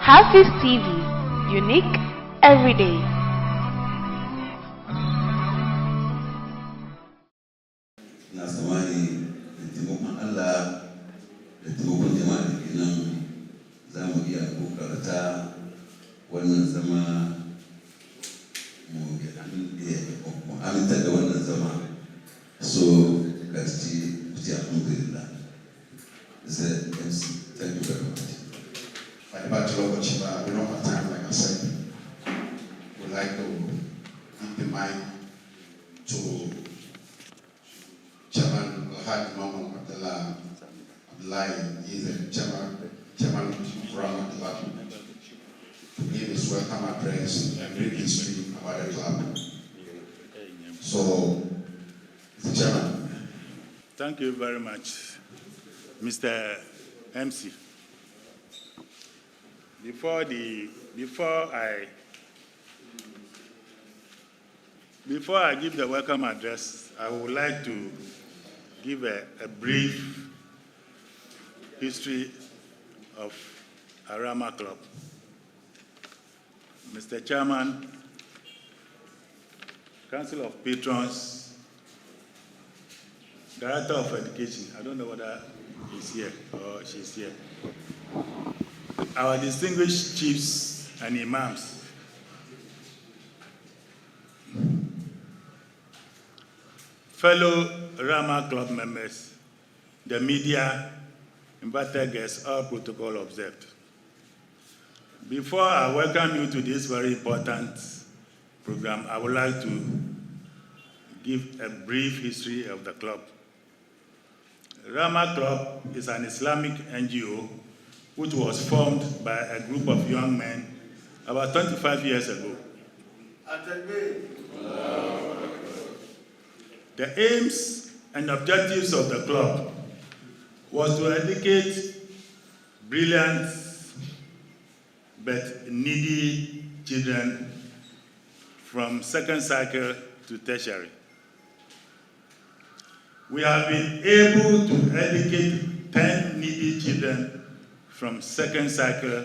Hafiz TV, unique every day. Na zamani da taimakon Allah da taimakon jama'a da ke nan za mu iya kokarta wannan zama mu aminta da wannan zama. So gaci ku ce alhamdulillah. Mr. MC, thank you very much. We don't have time, like I said. We'd like to give the mic to Chairman Haj Muhammad Abdullahi. He's the chairman of Rahma Club, to give his welcome address and read history about the club. So, Mr. Chairman. Thank you very much, Mr. MC. Before I give the welcome address, I would like to give a brief history of Rahma Club. Mr. Chairman, Council of Patrons, Director of Education, I don't know whether he's here or she's here. Our distinguished chiefs and imams, fellow Rahma Club members, the media, invited guests, all protocol observed. Before I welcome you to this very important program, I would like to give a brief history of the club. Rahma Club is an Islamic NGO which was formed by a group of young men about 25 years ago. The aims and objectives of the club was to educate brilliant but needy children from second cycle to tertiary. We have been able to educate 10 needy children from second cycle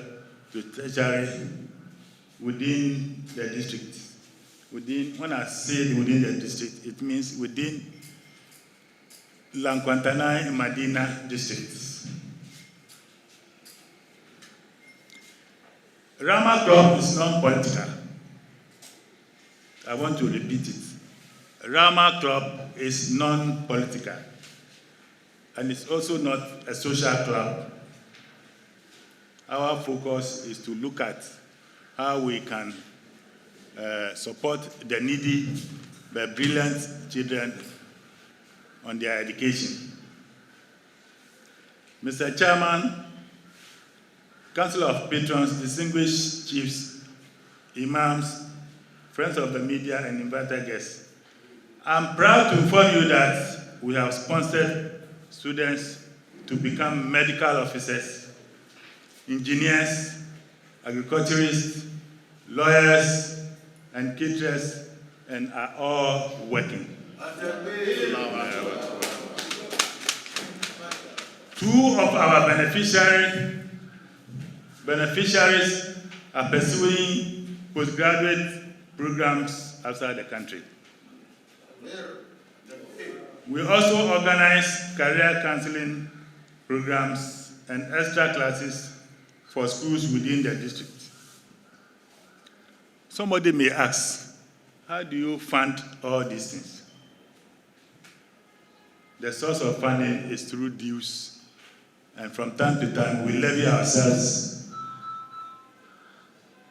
to tertiary within the district. When I say within the district, it means within Lankwantana and Medina districts. Rahma Club is non-political. I want to repeat it. Rahma Club is non-political, and it's also not a social club. Our focus is to look at how we can support the needy but brilliant children on their education. Mr. Chairman, Council of Patrons, distinguished chiefs, imams, friends of the media, and invited guests, I'm proud to inform you that we have sponsored students to become medical officers, engineers, agriculturists, lawyers, and caterers, and are all working. Two of our beneficiaries are pursuing postgraduate programs outside the country. We also organize career counseling programs and extra classes for schools within the district. Somebody may ask, how do you fund all these things? The source of funding is through dues, and from time to time we levy ourselves.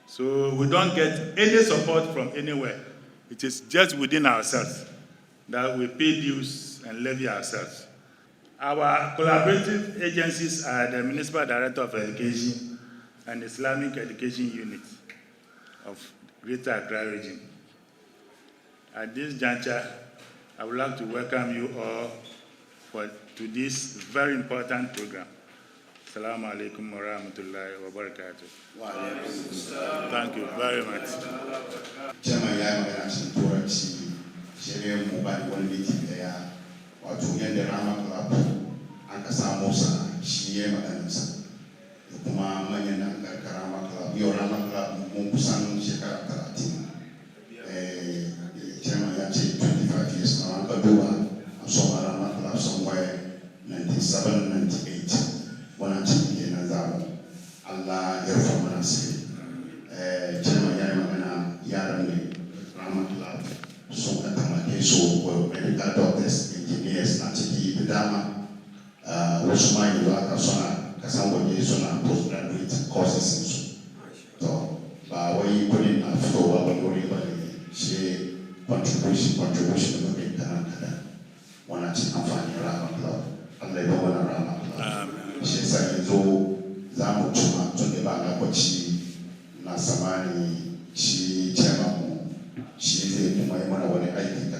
So we don't get any support from anywhere. It is just within ourselves that we pay dues and levy ourselves. Our collaborative agencies are the Municipal Director of Education and Islamic Education Unit of Greater Accra Region. At this juncture, I would like to welcome you all to this very important program. Assalamu alaikum wa rahmatullahi wa barakatuh. Thank you very much. Chairman ya magana sun tura shi shirye mu ba wani meeting daya wato yadda Rahma Club an ka samu sa shi ya magana sa da kuma manyan Rahma Club, your Rahma Club, Mumpusan Shekara Karatin. Chairman Yachi, 25 years now, Kadua, I saw Rahma Club somewhere 97, 98. When I took in Azam, Allah, your former Chairman Yamana, Yarani, Rahma Club, so at medical doctors, engineers, Natiki, Dama. Also, my Kasana, Kasamba, Sona, postgraduate courses. So, where you put in a flow of a she contribution to the Canada. One at Amfani Rama Club, and they don't want a Rama Club. She said, Zamu Chuma, to the Bagapochi, Nasamani, she Chamamu, she is a Mumai when I think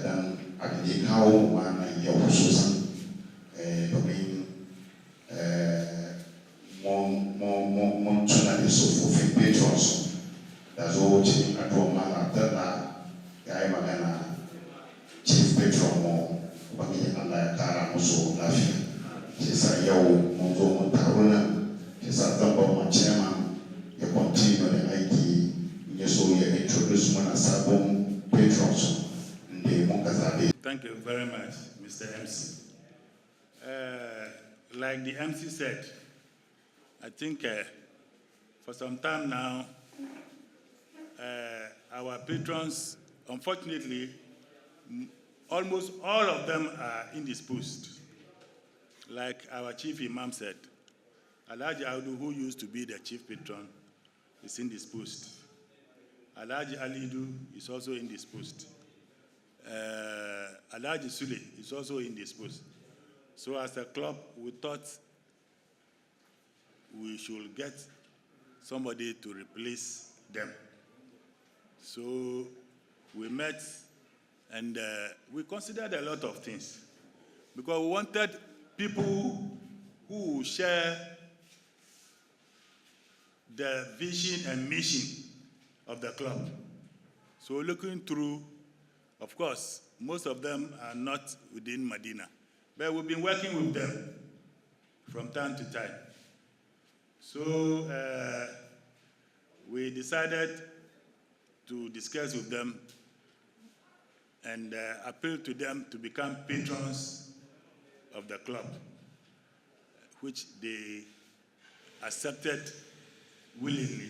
I think how one and your Susan. More journalists of patrons. That's all. I told my mother, I am chief patron more. But he and I are also laughing. She said, "Yo, Mongo Montaruna." She said, "Double chairman. You continue the ID. You so you introduce one as a patrons." Thank you very much, Mr. MC. Like the MC said, I think for some time now, our patrons, unfortunately, almost all of them are indisposed. Like our chief imam said, Alhaji Audu, who used to be the chief patron, is indisposed. Alhaji Alidu is also indisposed. Alhaji Sule is also indisposed. So as a club, we thought we should get somebody to replace them. So we met and we considered a lot of things because we wanted people who share the vision and mission of the club. So looking through, of course, most of them are not within Medina, but we've been working with them from time to time. So we decided to discuss with them and appeal to them to become patrons of the club, which they accepted willingly.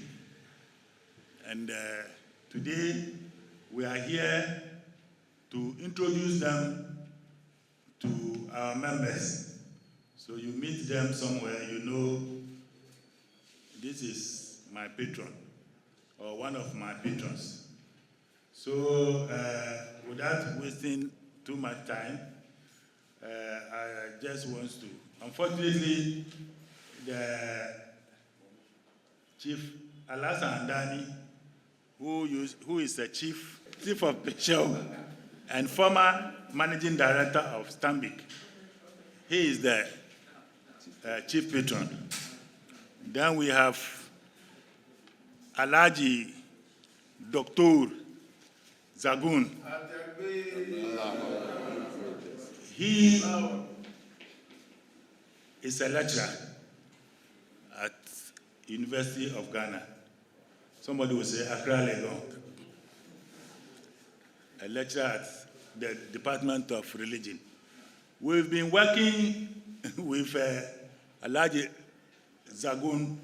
And today we are here to introduce them to our members. So you meet them somewhere, you know, this is my patron or one of my patrons. So without wasting too much time, I just want to, unfortunately, the Chief Alasan Andani, who is the chief of Peshawar and former managing director of Stanbic, he is the chief patron. Then we have Alhaji Dr. Zagun. He is a lecturer at University of Ghana. Somebody will say Accra, Legon. A lecturer at the Department of Religion. We've been working with Alhaji Zagun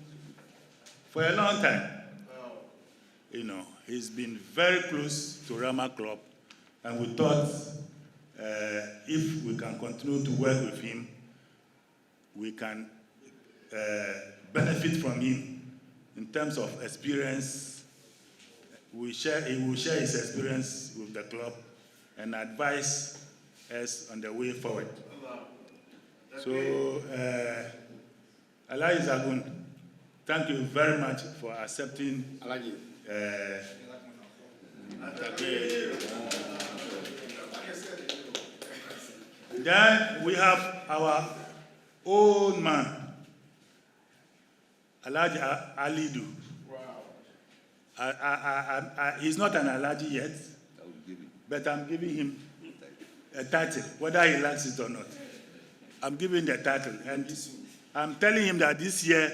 for a long time. You know, he's been very close to Rahma Club, and we thought if we can continue to work with him, we can benefit from him in terms of experience. He will share his experience with the club and advise us on the way forward. So, Alhaji Zagun, thank you very much for accepting. Then we have our old man, Alhaji Alidu. He's not an Alhaji yet, but I'm giving him a title, whether he likes it or not. I'm giving the title, and I'm telling him that this year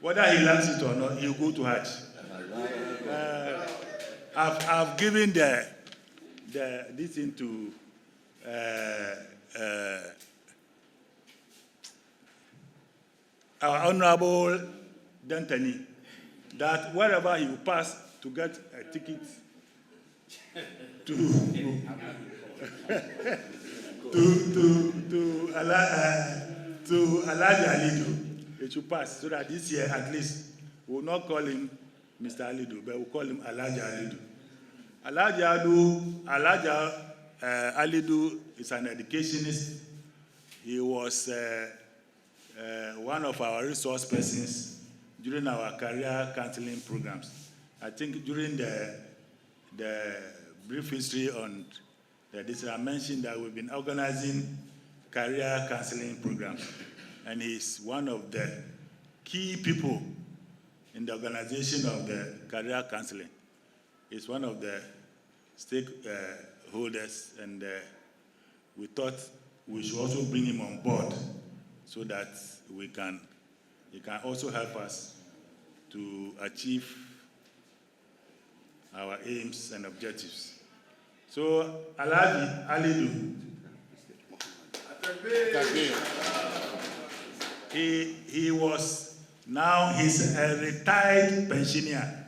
Whether he likes it or not, he'll go to Hajj. I've given this thing to our Honorable Dantani, that wherever he will pass to get a ticket to Alhaji Alidu, it should pass, so that this year at least we will not call him Mr. Alidu, but we'll call him Alhaji Alidu. Alhaji Alidu is an educationist. He was one of our resource persons during our career counseling programs. I think during the brief history on this, I mentioned that we've been organizing career counseling programs, and he's one of the key people in the organization of the career counseling. He's one of the stakeholders, and we thought we should also bring him on board so that he can also help us to achieve our aims and objectives. So, Alhaji Alidu, he was, now he's a retired pensioner.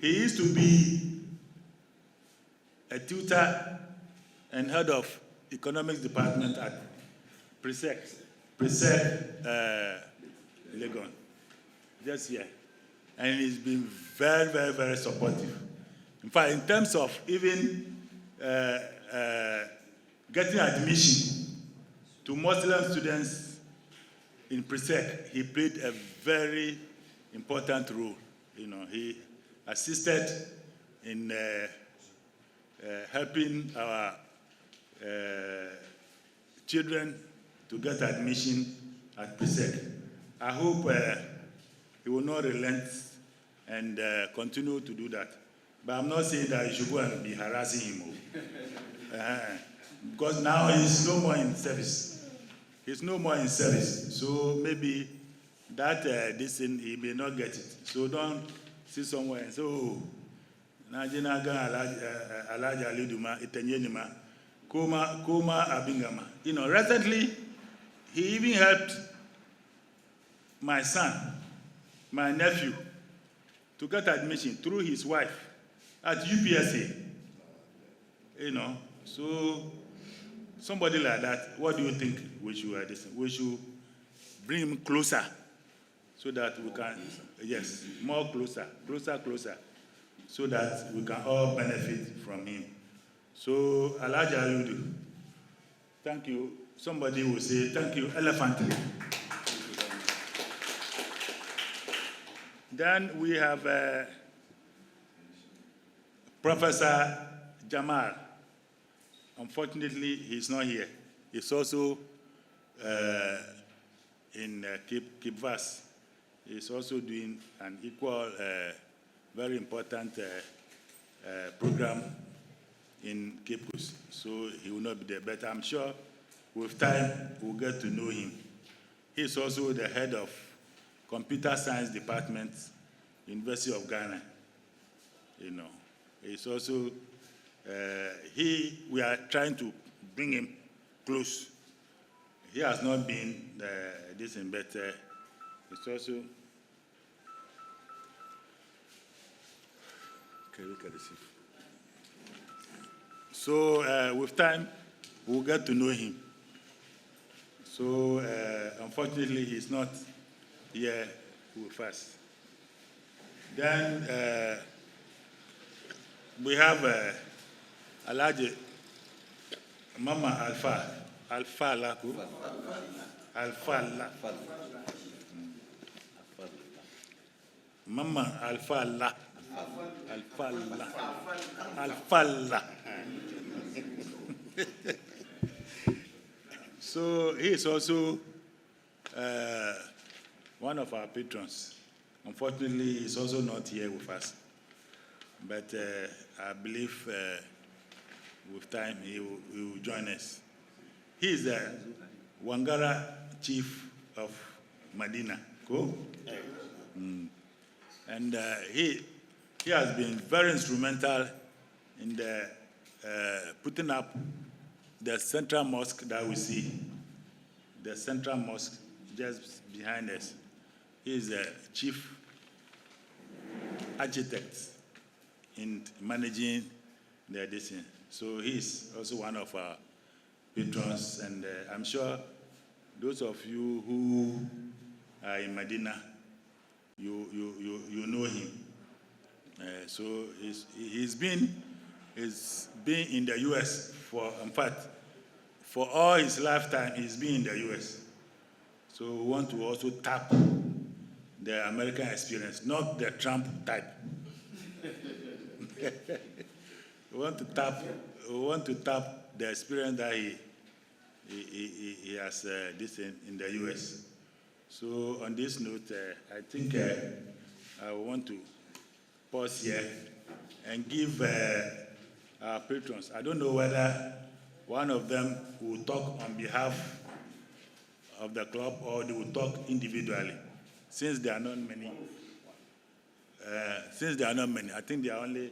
He used to be a tutor and head of economics department at Presec, Legon, just here. And he's been very, very, very supportive. In fact, in terms of even getting admission to Muslim students in Presec, he played a very important role. You know, he assisted in helping our children to get admission at Presec. I hope he will not relent and continue to do that. But I'm not saying that you should go and be harassing him. Because now he's no more in service. He's no more in service. So maybe that this thing, he may not get it. So don't see somewhere and say, oh, Najinaga Alhaji Aliduma, Itenyenima, Koma Abingama. You know, recently, he even helped my son, my nephew, to get admission through his wife at UPSA. You know, so somebody like that, what do you think we should do? We should bring him closer so that we can, yes, more closer, so that we can all benefit from him. So, Alhaji Alidu, thank you. Somebody will say, thank you, elephant. Then we have Professor Jamal. Unfortunately, he's not here. He's also in Cape Verde. He's also doing an equal, very important program in Cape Coast. So he will not be there. But I'm sure with time, we'll get to know him. He's also the head of Computer Science Department, University of Ghana. You know, he's also, we are trying to bring him close. He has not been this in, but it's also, so with time, we'll get to know him. So unfortunately, he's not here with us. Then we have Alhaji Mama Alfa Mama Alfa. So he is also one of our patrons. Unfortunately, he's also not here with us. But I believe with time he will join us. He is the Wangara chief of Medina. Cool. And he has been very instrumental in the putting up the central mosque that we see. The central mosque just behind us. He is the chief architect in managing the edition. So he's also one of our patrons, and I'm sure those of you who are in Medina, you know him. So he's been in the U.S. for all his lifetime. He's been in the U.S. So we want to also tap the American experience, not the Trump type. We want to tap the experience that he has this in the U.S. So on this note, I think I want to pause here and give our patrons. I don't know whether one of them will talk on behalf of the club or they will talk individually. Since there are not many, I think there are only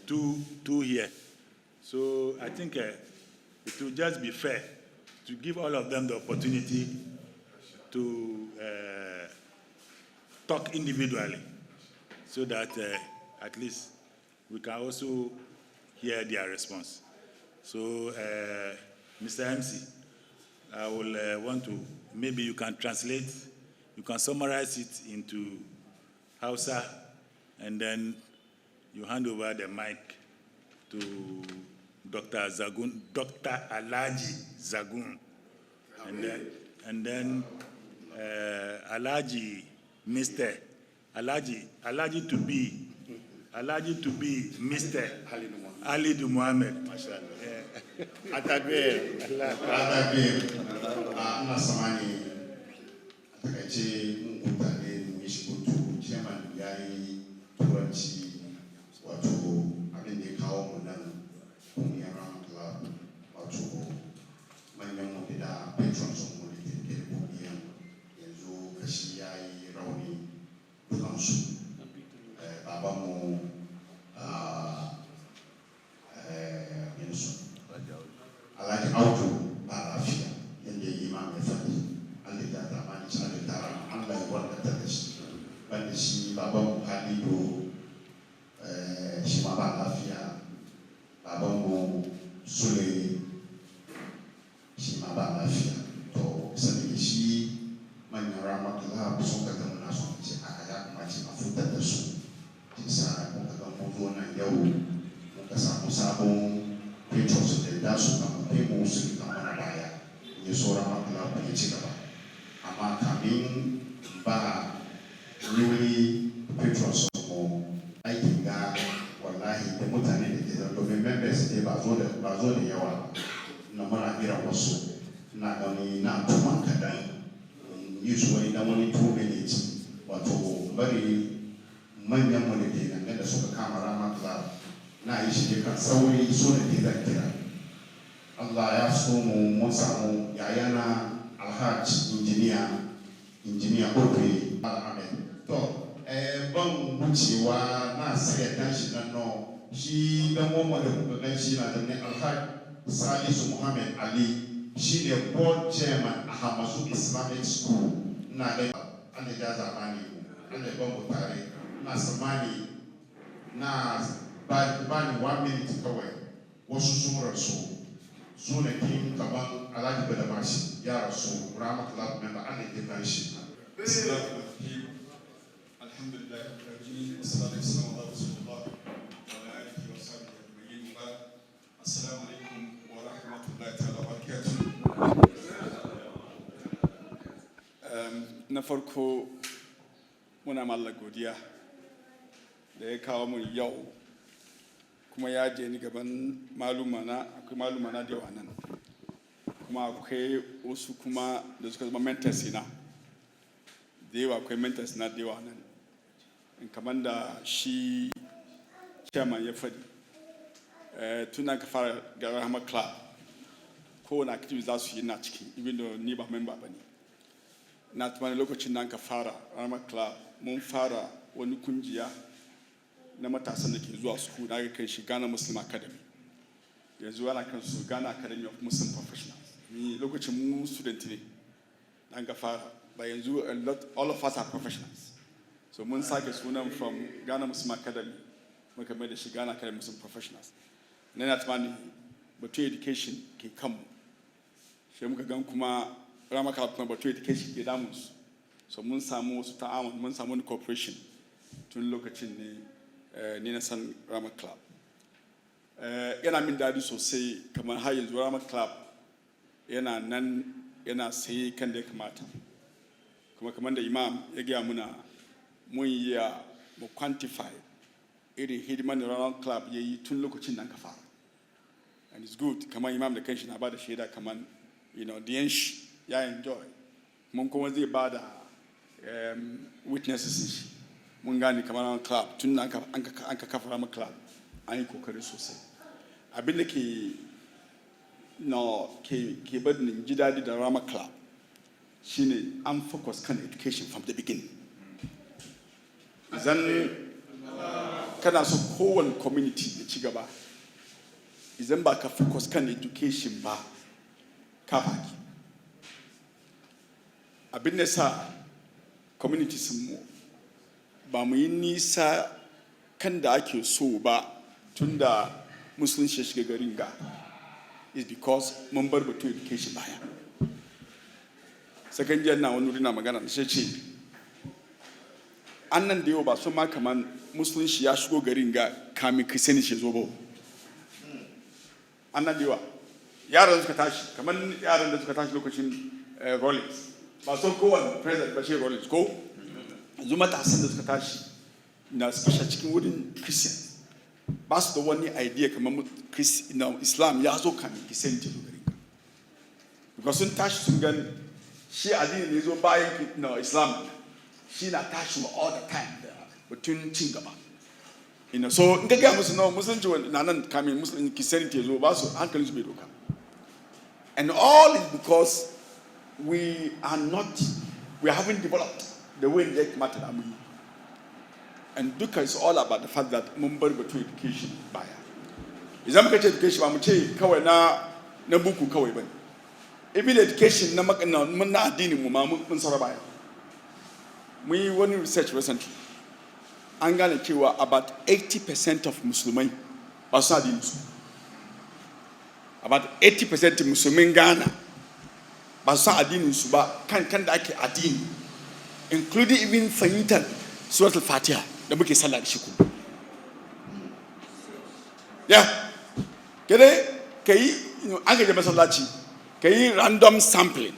two here. So I think it will just be fair to give all of them the opportunity to talk individually, so that at least we can also hear their response. So, Mr. MC, I will want to, maybe you can translate, you can summarize it into Hausa, and then you hand over the mic to Dr. Zagun, Dr. Alaji Zagun, and then Alaji Mr. Alaji to be Mr. Ali Muhammad. Atadwe, Nasamani, Atakache, Mutane, Mishkutu, Chairman Yai, Turanchi, Watu, Abinde Kao Munan, Pumiaran Club, Watu, Manyan Mudida, patrons of Mudida, Pumian, Yanzu, Kashiyai, Rauni, Dukamsu, Babamu, Alaki auto barafia yende imam ya fadi Allah da ramani Allah da ram Allah ya wanda ta dashi banda shi baban Halido shi ma ba lafiya baban mu Sule shi ma ba lafiya to sai shi manyan rahmatullah sun ka zama na son ce aka ya kuma ce a fitar da su shi sa kun ka ga mu zo nan yau mun ka samu sabon patrons da da su kama kai mu su kama na baya ne sauran makula ku ya ci gaba amma kamin ba really patrons mu aikin ga wallahi da mutane da ke da domin members ne ba zo da yawa na muna irin wasu na gani na tuma kadan yi su wani dan wani 2 minutes wato bari manyan mu da ke nan da suka kama Rahma Club na yi shi kan sauri so da ke zan kira Allah ya so mu mun samu yayana Alhaj injiniya Okwe Ahmed to ban wucewa na sai dan shi nan no shi dan mu da kuka gan shi na da ne Alhaj Salisu Muhammad Ali shi ne board chairman a Hamasu Islamic School na da Allah ya zamani Allah ya ban mu tare na samani na bani 1 minute kawai wasu sun rasu su ne kin kaman Alhaji Badamashi ya rasu Rahma Club member an da kan shi alhamdulillah rabbil salatu wassalamu ala rasulillah wa ala alihi wa sahbihi ajma'in. Assalamu alaikum wa rahmatullahi ta'ala wa barakatuh. Na farko muna Allah godiya da ya kawo mu yau kuma ya je ni gaban malumana akwai malumana da yawa nan kuma akwai wasu kuma da suka zama mentors na da yawa akwai mentors na da yawa nan in kamar da shi chairman ya faɗi tuna ka fara ga Rahma Club kowane activity za su yi na ciki even though ni ba member ba ne na tsammanin lokacin nan ka fara Rahma Club mun fara wani kungiya na matasan da ke zuwa school na kai shi Ghana Muslim Academy yanzu ana kan su Ghana Academy of Muslim Professionals ni lokacin mu student ne nan ka fara ba yanzu all of us are professionals so mun sake sunan from Ghana Muslim Academy muka mai da shi Ghana Academy of Muslim Professionals na tsammanin batu education ke kanmu sai muka gan kuma Rahma Club kuma batu education ke damu su so mun samu wasu ta'awun mun samu wani cooperation tun lokacin ne ni na san Rahma Club yana min dadi sosai kamar har yanzu Rahma Club yana nan yana sai kan da ya kamata kuma kamar da imam ya gaya muna mun yi mu quantify irin hidiman da Rahma Club ya yi tun lokacin nan ka fara and it's good kamar imam da kanshi na ba da shaida kamar the yanshi ya enjoy mun kuma zai ba da witnesses shi mun gane kamar Rahma Club tun an ka kafa Rahma Club an yi kokari sosai abin da ke bada ji daɗi da Rahma Club shine an focus kan education from the beginning idan kana so kowane community ya ci gaba idan ba ka focus kan education ba ka baki abin da sa community sun mu ba mu yi nisa kan da ake so ba tun da musulunci ya shiga garin ga is because mun bar batu education baya sakan jiya na wani wuri na magana da shi ce annan da yau ba su ma kamar musulunci ya shigo garin ga kamin kristiani shi zo ba annan da yawa yaran suka tashi kamar yaran da suka tashi lokacin Rollins ba son kowane president ba shi Rollins ko yanzu matasan da suka tashi na suka cikin wurin Christian ba su da wani idea kamar Islam ya zo kan Christian ta gari because sun tashi sun gani shi addini ne zo bayan Islam shi na tashi all the time da batun cin gaba so in ka gaya musu musulunci na nan kamin musulunci Christian ta zo ba su hankalin su bai doka and all is because we haven't developed the way they matter that we and duka is all about the fact that mun bar batu education baya idan muka ce education ba mu ce kawai na buku kawai bane even education na mun na addinin mu ma mun sara baya mun yi wani research recently an gane cewa about 80% of musulmai ba su addinin su about 80% musulmin Ghana ba su addinin su ba kan da ake addini including even fahimtar suratul Fatiha da muke sallah da shi ku kede kai an gaje masallaci kai random sampling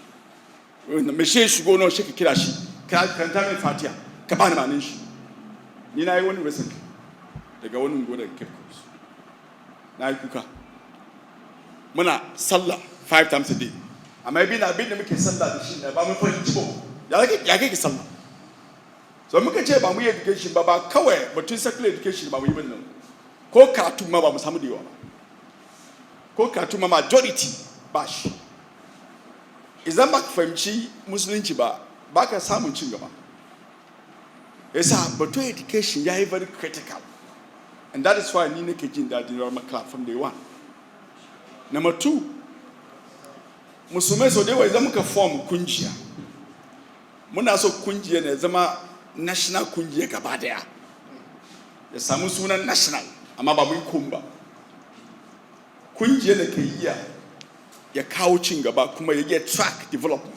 me she shigo no shi ka kira shi ka kanta mai Fatiha ka bani manin shi ni na yi wani recently daga wani goda Cape Coast na yi kuka muna sallah 5 times a day amma bi na abin da muke sallah da shi ba mu fahimci ba ya kake sallah so muka ce ba mu yi education ba kawai batun secular education ba mu yi bin nan ko karatu ma ba mu samu da yawa ba ko karatu ma majority ba shi idan ba ka fahimci musulunci ba ka samun cin gaba yasa batun education ya yi very critical and that is why ni nake jin daɗin Rahma Club from day one. Number 2, musulmai so da yawa idan muka form kungiya muna so kungiya ne zama national kungiya gaba daya ya samu sunan national amma ba mun kun ba kungiya da ke iya ya kawo cin gaba kuma ya get track development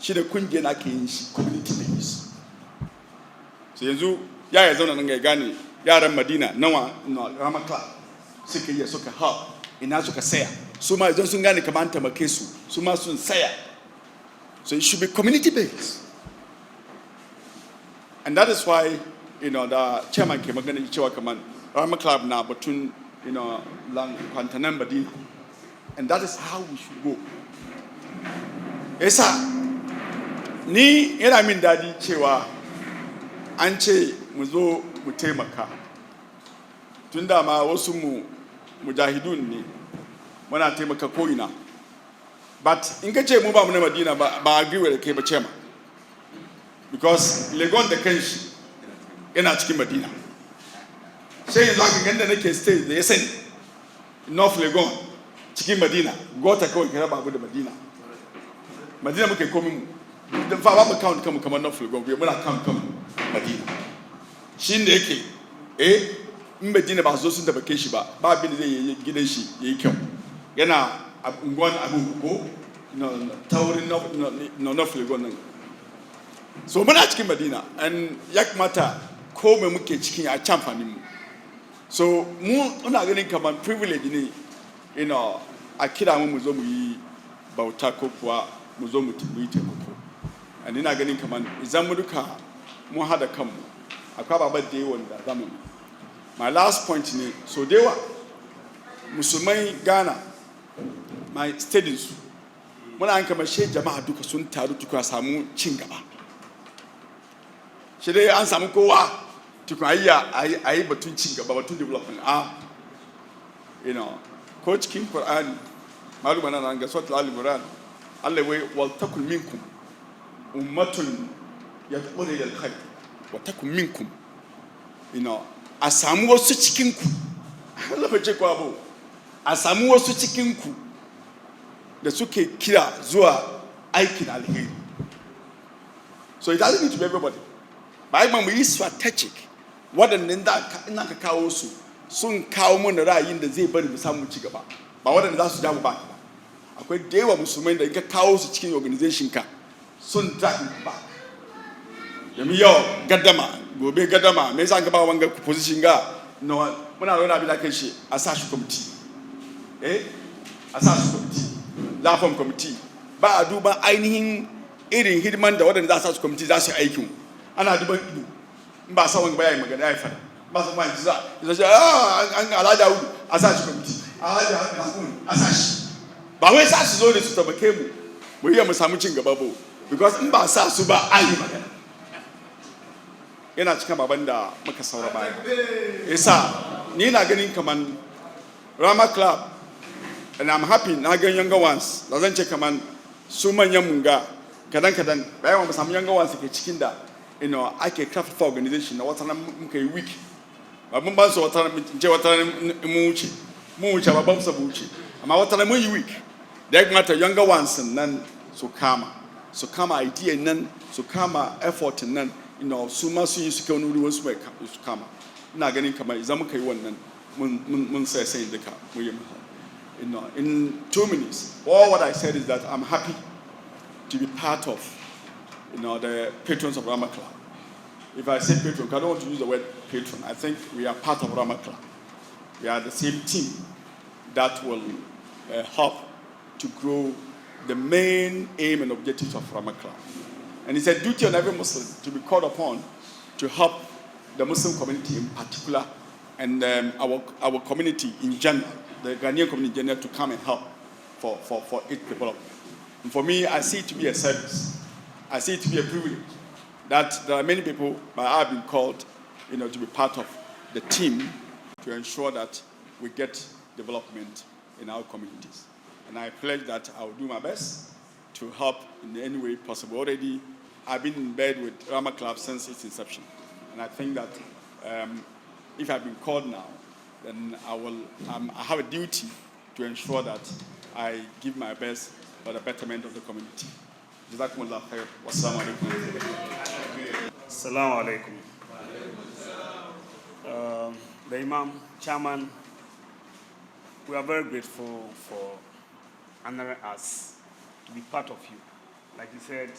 shi da kungiya na ke yin shi community based so yanzu ya zauna nan ga gane yaran Madina nawa Rahma Club suka yi suka help ina suka saya su ma idan sun gane kamar an tamake su ma sun saya so it should be community based and that is why the chairman ke magana cewa kamar Rahma Club na batun kwantanan Madina and that is how we should go yasa ni yana min dadi cewa an ce mu zo mu taimaka tun da ma wasu mu mujahidun ne muna taimaka ko'ina but in ka ce mu ba mu na Madina ba agree with kai ba ce ma because Legon da kanshi yana cikin Madina. Sai yanzu aka ganda nake stay da ya sani North Legon cikin Madina, gota kawai kira babu da Madina. Madina muke komi mu. Dan fa ba mu count kanmu kamar North Legon, muna count kanmu Madina. Shi ne yake in Madina ba zo sun da bake shi ba abin da zai yi gidan shi yayi kyau. Yana unguwan abu ko taurin North Legon nan. So muna cikin Madina, and ya kamata ko me muke cikin a can fanin mu. So muna ganin kamar privilege ne, a kira mu zo mu yi bauta ko kuwa mu zo mu yi taimako. And ina ganin kamar idan mu duka mun hada kanmu akwai babar da yawan da zamu. My last point ne, so dewa musulmai Ghana my studies muna an kamar she jama'a duka sun taru tuka samu cin gaba. Shi dai an samu kowa tukun ayi batun cin gaba, batun development. Ko cikin Qur'ani maluma nan ga suratul al-Imran Allah wai wal takun minkum ummatun yad'una ila al-khair wa takun minkum a samu wasu cikin ku Allah bai ce ko abu a samu wasu cikin ku da suke kira zuwa aikin alheri. So it doesn't need to be everybody. But mu yi strategic waɗannan da ina ka kawo su sun kawo mana ra'ayin da zai bari mu samu ci gaba, ba waɗanda za su ja mu ba. Akwai da yawa musulmai da in ka kawo su cikin organization ka sun drag mu ba. Yami yau gaddama gobe gaddama me yasa ka ba wanga position ga muna rauna bi da kai shi a sa shi committee a sa shi committee lafam committee ba a duba ainihin irin hidiman da waɗanda za su sa su committee za su yi aikin. Ana duban ido in ba sa wanga ba yayi magana yayi fara ba sa mai za an Alhaji Audu a sa shi committee Alhaji Hakun a sa shi ba wai sa su zo da su tabake mu iya mu samu cin gaba ba, because in ba sa su ba ayi magana. Yana cikin baban da muka saura baya yasa ni na ganin kaman Rahma Club, and I'm happy na gan younger ones da zan ce kaman su manyan mun ga kadan bayan mu samu younger ones ke cikin da ake craft for organization na wata nan muka yi week ba mun ba su wata nan ce wata nan mu wuce ba ba mu sabu wuce amma wata nan mun yi week da ya kamata younger ones nan su kama idea nan su kama effort nan su ma su yi su kai wani wuri wasu su kama. Ina ganin kamar idan muka yi wannan mun sai duka mu yi in 2 minutes. All what I said is that I'm happy to be part of the patrons of Rahma Club. If I say patron, I don't want to use the word patron. I think we are part of Rahma Club. We are the same team that will help to grow the main aim and objectives of Rahma Club. And it's a duty on every Muslim to be called upon to help the Muslim community in particular, and our community in general, the Ghanaian community in general, to come and help for its development. And for me, I see it to be a service. I see it to be a privilege that there are many people, but I've been called, to be part of the team to ensure that we get development in our communities. And I pledge that I will do my best to help in any way possible. Already, I've been in bed with Rahma Club since its inception. And I think that if I've been called now, then I have a duty to ensure that I give my best for the betterment of the community. Jazakumullah khair. Wassalamu alaikum. Assalamu alaikum. The Imam, Chairman, we are very grateful for honoring us to be part of you. Like you said,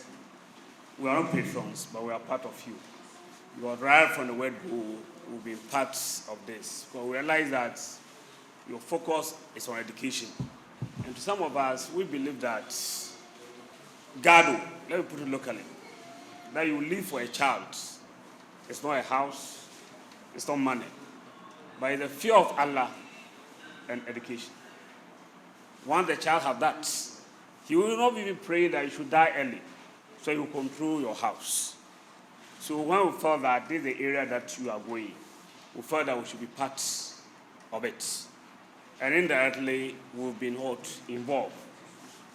we are not patrons, but we are part of you. You are derived from the word go, we've been part of this. But we realize that your focus is on education. And to some of us, we believe that Gado, let me put it locally, that you live for a child. It's not a house, it's not money, but it's the fear of Allah and education. Once the child has that, he will not even pray that you should die early, so you control your house. So when we felt that this is the area that you are going, we felt that we should be part of it. And indirectly, we've been involved.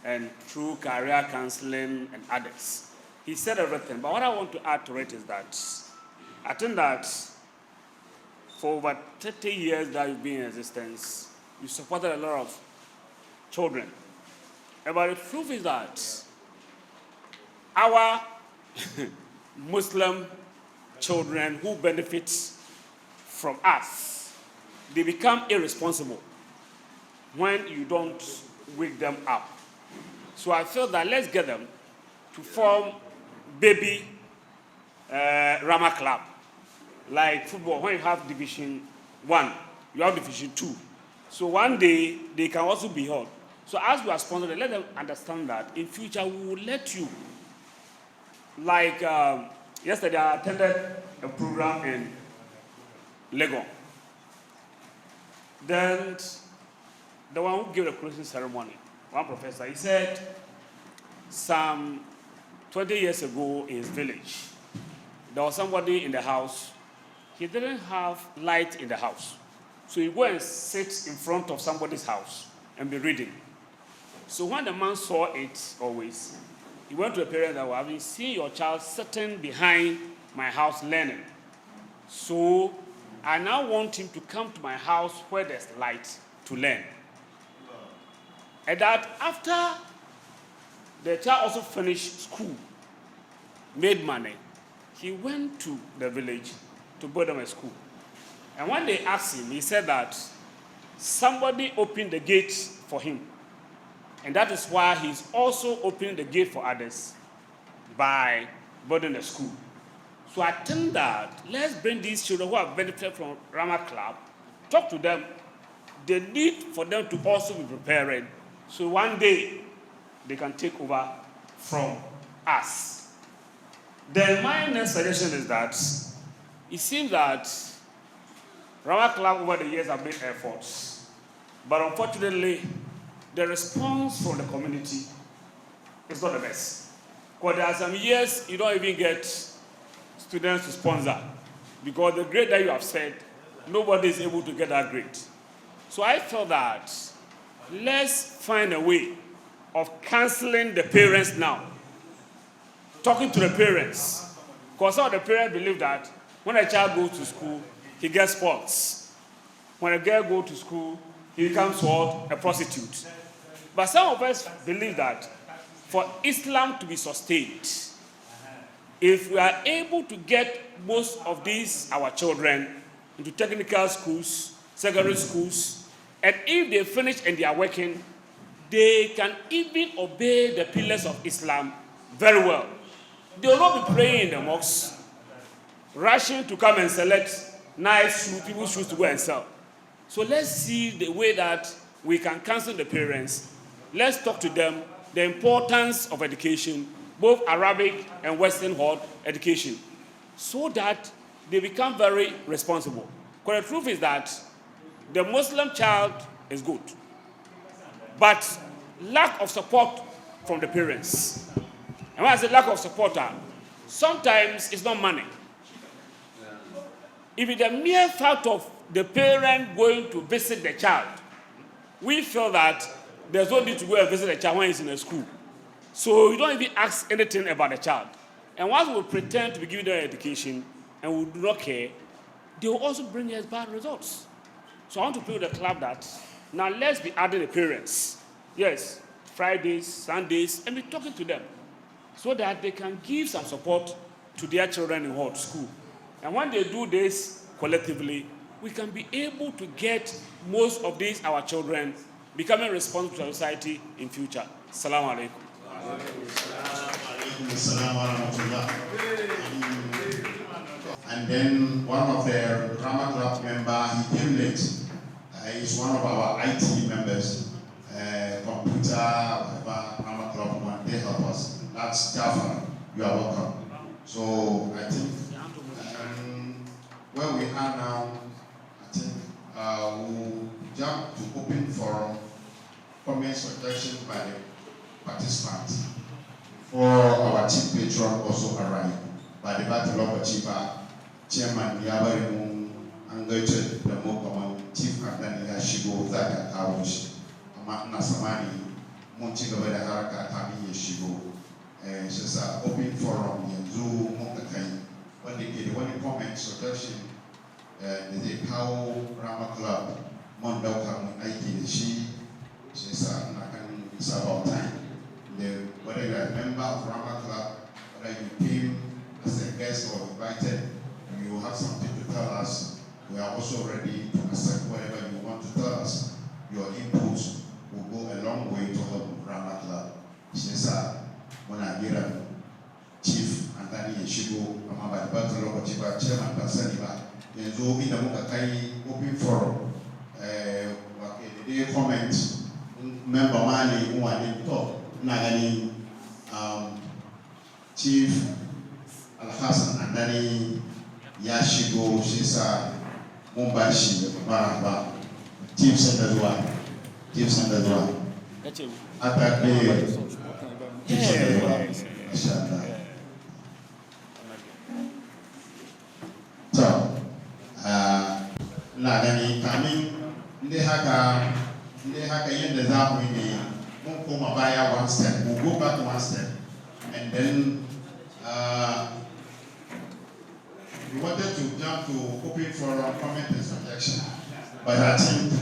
And through career counseling and others, he said everything. But what I want to add to it is that I think that for over 30 years that you've been in existence, you supported a lot of children. But the truth is that our Muslim children who benefit from us, they become irresponsible when you don't wake them up. So I feel that let's get them to form baby Rahma club. Like football, when you have Division 1, you have Division 2. So one day, they can also be held. So as we are sponsored, let them understand that in future, we will let you. Like yesterday, I attended a program in Legon. Then the one who gave the closing ceremony, one professor, he said some 20 years ago in his village, there was somebody in the house. He didn't have light in the house. So he go and sit in front of somebody's house and be reading. So when the man saw it always, he went to a parent that, I've been seeing your child sitting behind my house learning. So I now want him to come to my house where there's light to learn. And that after the child also finished school, made money, he went to the village to build them a school. And when they asked him, he said that somebody opened the gate for him. And that is why he's also opening the gate for others by building a school. So I think that let's bring these children who have benefited from Rahma Club, talk to them. The need for them to also be prepared so one day they can take over from us. Then my next suggestion is that it seems that Rahma Club over the years have made efforts, but unfortunately, the response from the community is not the best. Because there are some years you don't even get students to sponsor, because the grade that you have said, nobody is able to get that grade. So I felt that let's find a way of canceling the parents now, talking to the parents, because some of the parents believe that when a child goes to school, he gets sports. When a girl goes to school, he becomes what? A prostitute. But some of us believe that for Islam to be sustained, if we are able to get most of these, our children, into technical schools, secondary schools, and if they finish and they are working, they can even obey the pillars of Islam very well. They will not be praying in the mosques, rushing to come and select nice shoes, people's shoes to go and sell. So let's see the way that we can counsel the parents. Let's talk to them the importance of education, both Arabic and Western education, so that they become very responsible. Because the truth is that the Muslim child is good, but lack of support from the parents. And when I say lack of support, sometimes it's not money. If it's the mere fact of the parent going to visit the child, we feel that there's no need to go and visit the child when he's in a school. So you don't even ask anything about the child. And once we pretend to be giving them education and we do not care, they will also bring us bad results. So I want to play with the club that now let's be adding the parents. Yes, Fridays, Sundays, and be talking to them so that they can give some support to their children in school. And when they do this collectively, we can be able to get most of these, our children, becoming responsible to society in future. Assalamu alaikum. And then one of the Rahma Club members, he came late. He's one of our IT members, computer, whatever, Rahma Club one, they help us. That's Jafar. You are welcome. So I think where we are now, I think we'll jump to open forum, comment suggestion by the participants. For our chief patron also arrived by the Battle of Chifa, Chairman Yabarimu, Angated, the Mokoman, Chief Captain Yashigo, Zaka Kawish, Nasamani, Montigavada Haraka, Tami Yashigo, She's an open forum in Zoom, when they get one comment, suggestion, the Cow Rahma Club, Mondokam, Aiki, she's about time. Whether you are a member of Rahma Club, whether you came as a guest or invited, you have something to tell us. We are also ready to accept whatever you want to tell us. Your input will go a long way to help Rahma Club. She's Monagira Chief Anthony Yeshigo, Amaba Battle of Chiba, Chairman Pasaniba, Yenzo in the Mukakai open forum. They comment, member Mali, who are in top, Nagani, Chief Al-Hassan Andani Yashigo, Shisa, Mumbashi, Maraba, Chief Sendadua, Attack so, Nagani coming, they had the Zamu won't come about one step, we'll go back one step, and then we wanted to jump to open for comment and suggestion, but I think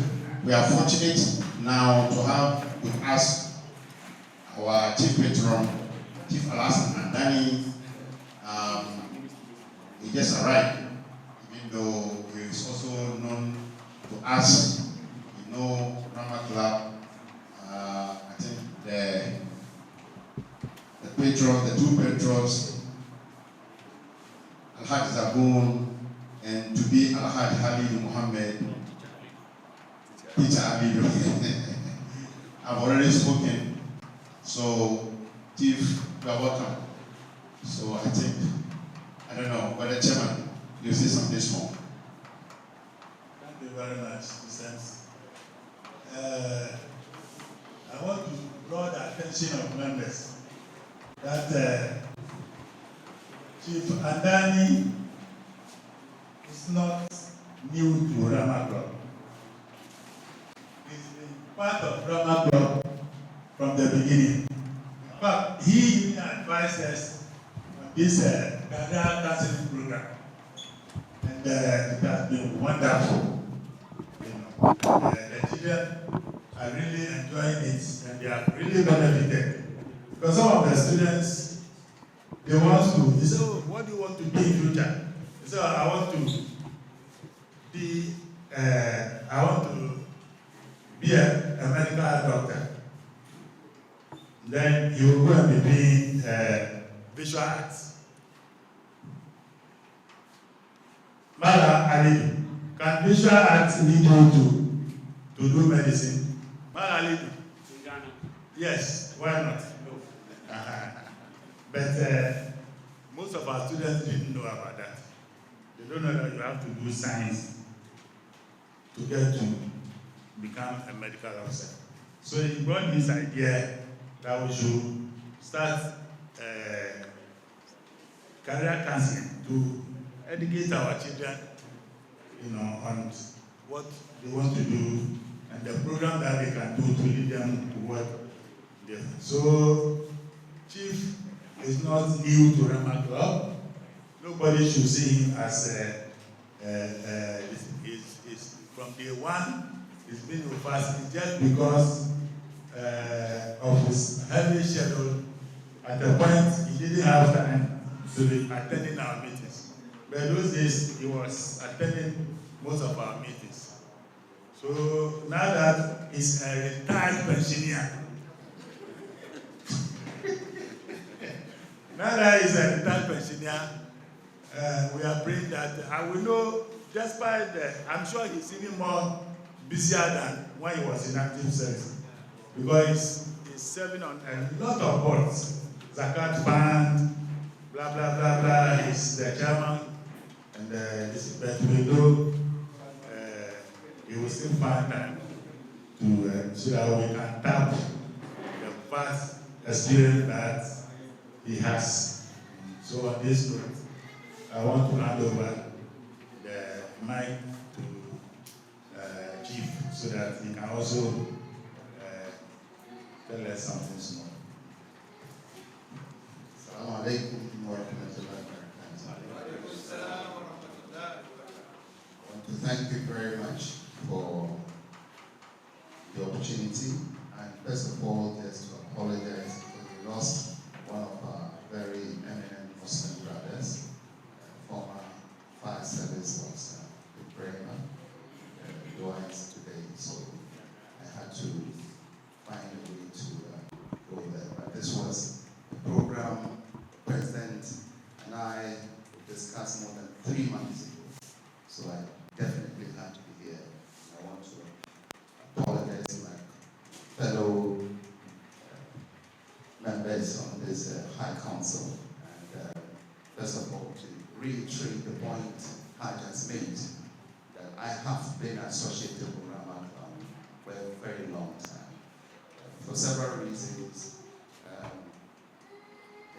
we are fortunate now to have with us our chief patron, Chief Alasan and Danny. He just arrived, even though he is also known to us. You know, Rahma Club. I think the patrons, the two patrons, Al-Haj Zaboon and to be Al-Haj Halid Muhammad, Teacher Halidu. I've already spoken. So, Chief, you are welcome. So, I think, I don't know, whether Chairman, you say something small. Thank you very much, Mr. I want to draw the attention of members that Chief Andani is not new to Rahma Club. He's been part of Rahma Club from the beginning. In fact, he advised us on this Ghana counseling program, and it has been wonderful. The children are really enjoying it, and they are really benefited. Because some of the students, they want to, they say, oh, what do you want to be in future? They say, oh, I want to be a medical doctor. Then you will go and be doing visual arts. Mala Ali, can visual arts lead you to do medicine? Mala Ali? Yes, why not? But most of our students didn't know about that. They don't know that you have to do science to get to become a medical officer. So he brought this idea that we should start career counseling to educate our children, on what they want to do and the program that they can do to lead them to what they do. So, Chief is not new to Rahma Club. Nobody should see him as from day one. He's been with us just because of his heavy schedule. At the point, he didn't have time to be attending our meetings. But those days, he was attending most of our meetings. So now that he's a retired pensioner, we are praying that I will know, despite I'm sure he's even more busier than when he was in active service. Because he's serving on a lot of boards. Zakat Fund, blah, blah, blah, blah. He's the chairman. And but we know he will still find time to so that we can tap the vast experience that he has. So on this note, I want to hand over the mic to Chief so that he can also tell us something small. alaikum wa rahmatullahi wa barakatuh. I want to thank you very much for the opportunity, and first of all, just to apologize because we lost one of our very eminent Muslim brothers, former fire service officer, Rahma, joins today, so I had to find a way to go there. But this was a program the President and I discussed more than 3 months ago, so I definitely had to be here. I want to apologize to my fellow members on this High Council, and first of all, to reiterate the point I just made, that I have been associated with Rahma for a very long time, for several reasons.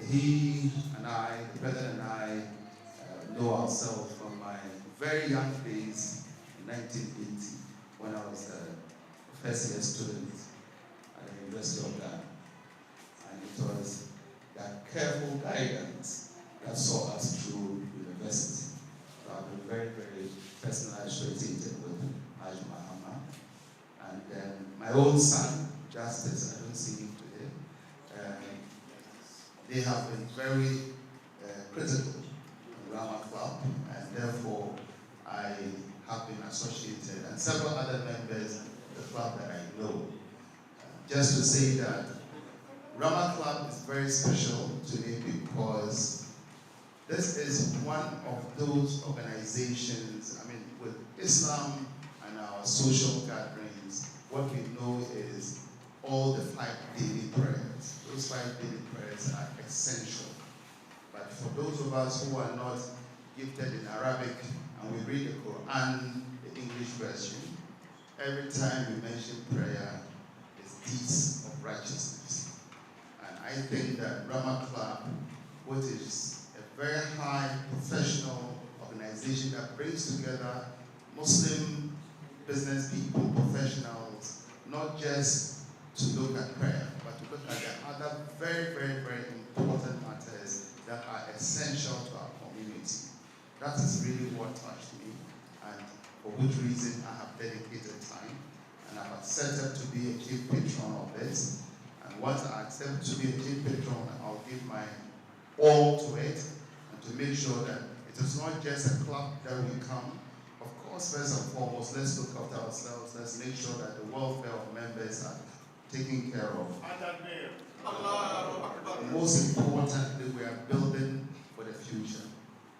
He and I, the President and I, know ourselves from my very young days in 1980, when I was a first-year student at the University of Ghana. And it was that careful guidance that saw us through university. So I've been very, very personally associated with Rahma. And then my own son, Justice, I don't see him today, they have been very critical in Rahma Club, and therefore I have been associated, and several other members of the club that I know. Just to say that Rahma Club is very special to me because this is one of those organizations, I mean, with Islam and our social gatherings, what we know is all the 5 daily prayers. Those 5 daily prayers are essential. But for those of us who are not gifted in Arabic and we read the Quran, the English version, every time we mention prayer, it's deeds of righteousness. And I think that Rahma Club, which is a very high professional organization that brings together Muslim business people, professionals, not just to look at prayer, but to look at the other very, very, very important matters that are essential to our community. That is really what touched me, and for which reason I have dedicated time, and I have accepted to be a chief patron of this. And once I accept to be a chief patron, I'll give my all to it, and to make sure that it is not just a club that we come. Of course, first and foremost, let's look after ourselves. Let's make sure that the welfare of members are taken care of. Most importantly, we are building for the future.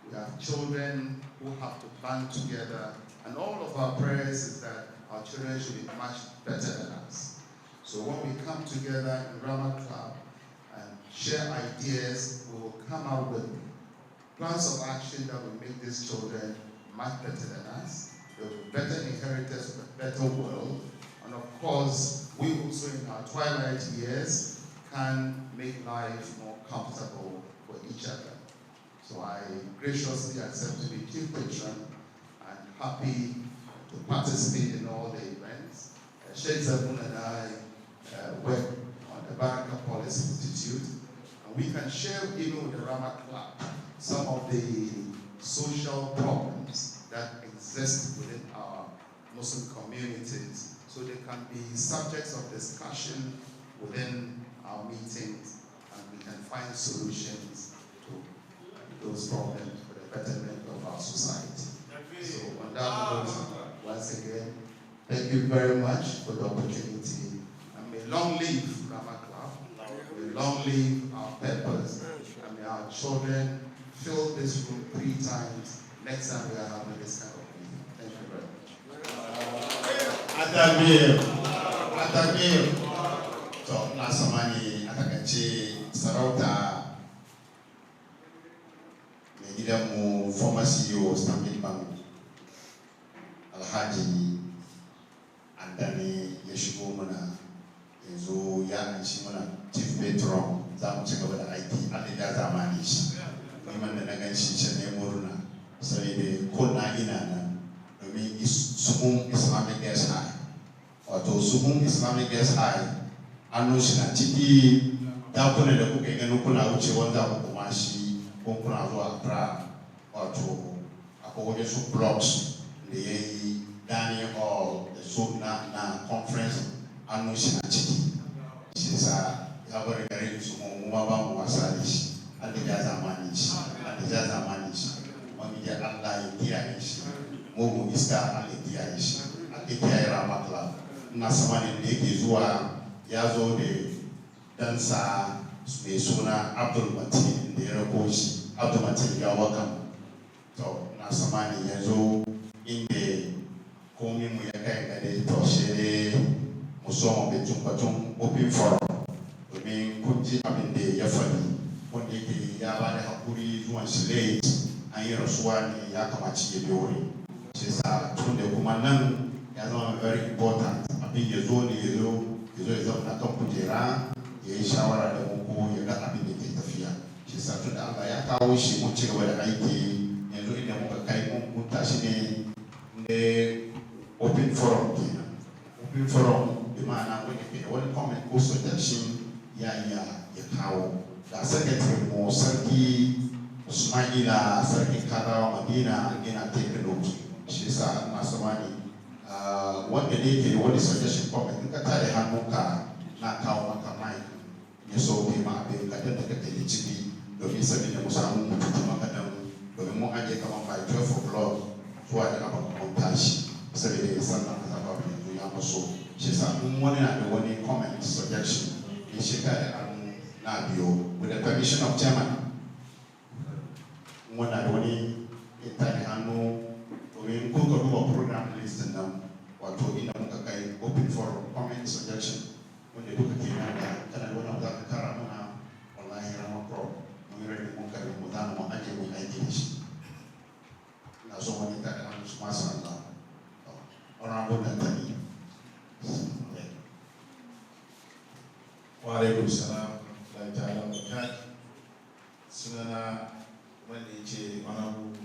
We have children who have to band together, and all of our prayers is that our children should be much better than us. So when we come together in Rahma Club and share ideas, we will come up with plans of action that will make these children much better than us. They will be better inheritors of a better world. And of course, we also in our twilight years can make life more comfortable for each other. So I graciously accept to be chief patron and happy to participate in all the events. Sheikh Zabun and I work on the Baraka Policy Institute, and we can share even with the Rahma Club some of the social problems that exist within our Muslim communities, so they can be subjects of discussion within our meetings, and we can find solutions to those problems for the betterment of our society. So on that note, once again, thank you very much for the opportunity, and may long live Rahma Club, may long live our purpose, and may our children fill this room 3 times next time we are having this kind of meeting. Thank you very much. Adamir. So, nasamani atakachi sarauta mu former CEO Stanbic Bank Alhaji Andani ya shigo mana yanzu ya anshi mana chief patron za mu ci gaba da aiki a da zamani shi neman da na gan shi ne murna saboda ko na ina nan domin suhun Islamic Guest High wato suhun Islamic Guest High an shi na ciki dakunan da kuka gani kuna wuce wanda ku kuma shi ko kuna zuwa Accra wato akwai wani su blocks da ya yi dining hall da su na conference an shi na ciki shi sa ya bari gare su mu ba mu wasa da shi an da ya zamani shi wani ya Allah ya kiyaye shi mu iska Allah ya kiyaye shi Allah ya kiyaye Rahma Club ina samanin da yake zuwa ya zo da dansa mai suna Abdul Matin da ya rako shi. Abdul Matin ya welcome to na samani ya zo inda komi mu ya kai gade to shi ne musamman batun open forum domin kun ji abin da ya faɗi wanda yake ya ba da haƙuri zuwan shi late an yi rasuwa ne ya kamaci ya biyo wuri shi sa tun da kuma nan ya zama very important abin ya zo ne ya zauna kan kujera ya yi shawara da mu ko ya ga abin da ke tafiya shi sa tun da Allah ya kawo shi mun ci gaba da aiki yanzu inda muka kai mun tashi ne open forum kenan open forum bi ma'ana wani ke wani comment ko suggestion ya kawo da secretary mu sarki Usmanila sarki Kadawa Madina yana take note shi sa ina samani wanda ne ke wani suggestion comment in ka tare hannunka na kawo maka mic ya so kai ma abin ka da kake da ciki domin saboda mu samu mutuntu maka dan domin mu aje kaman by 12 o'clock zuwa da kafa mun tashi saboda ya san nan ka ba yanzu ya maso shi sa mun wani na da wani comment suggestion in shi ka da an na biyo with the permission of chairman mun na da wani ita hannu domin ko ka duba program list nan wato inda muka kai open for comment suggestion wanda duka ke nan da kana da wani za ka kara mana wallahi Rahma Pro mun yi rage mun kare mu zana mu aje mu aiki da shi ina so wani ta da hannu su masu Allah honorable Dantani wa alaikum salam la ta'ala barakatuh sunana wanda yake honorable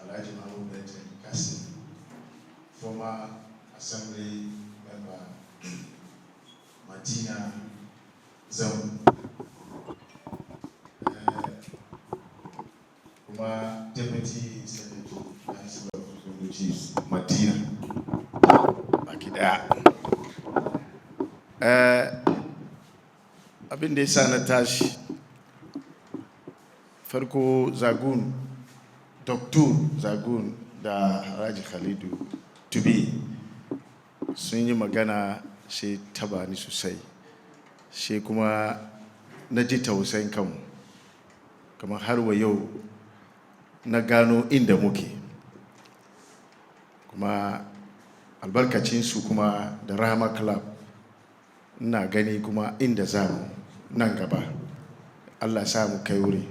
Alhaji Mahmud Benjamin Kasim, former Assembly member, Madina Zone, former Deputy Secretary, Council of Zongo Chiefs, Madina. Bakida. Abin da ya sa na tashi farko Zagun, Dr. Zagun da Alhaji Khalidu Tubi sun yi magana shi taba ni sosai shi kuma na ji tausayin kanmu kamar har wa yau na gano inda muke kuma albarkacinsu kuma da Rahma Club ina gani kuma inda za mu nan gaba Allah sa mu kai wuri.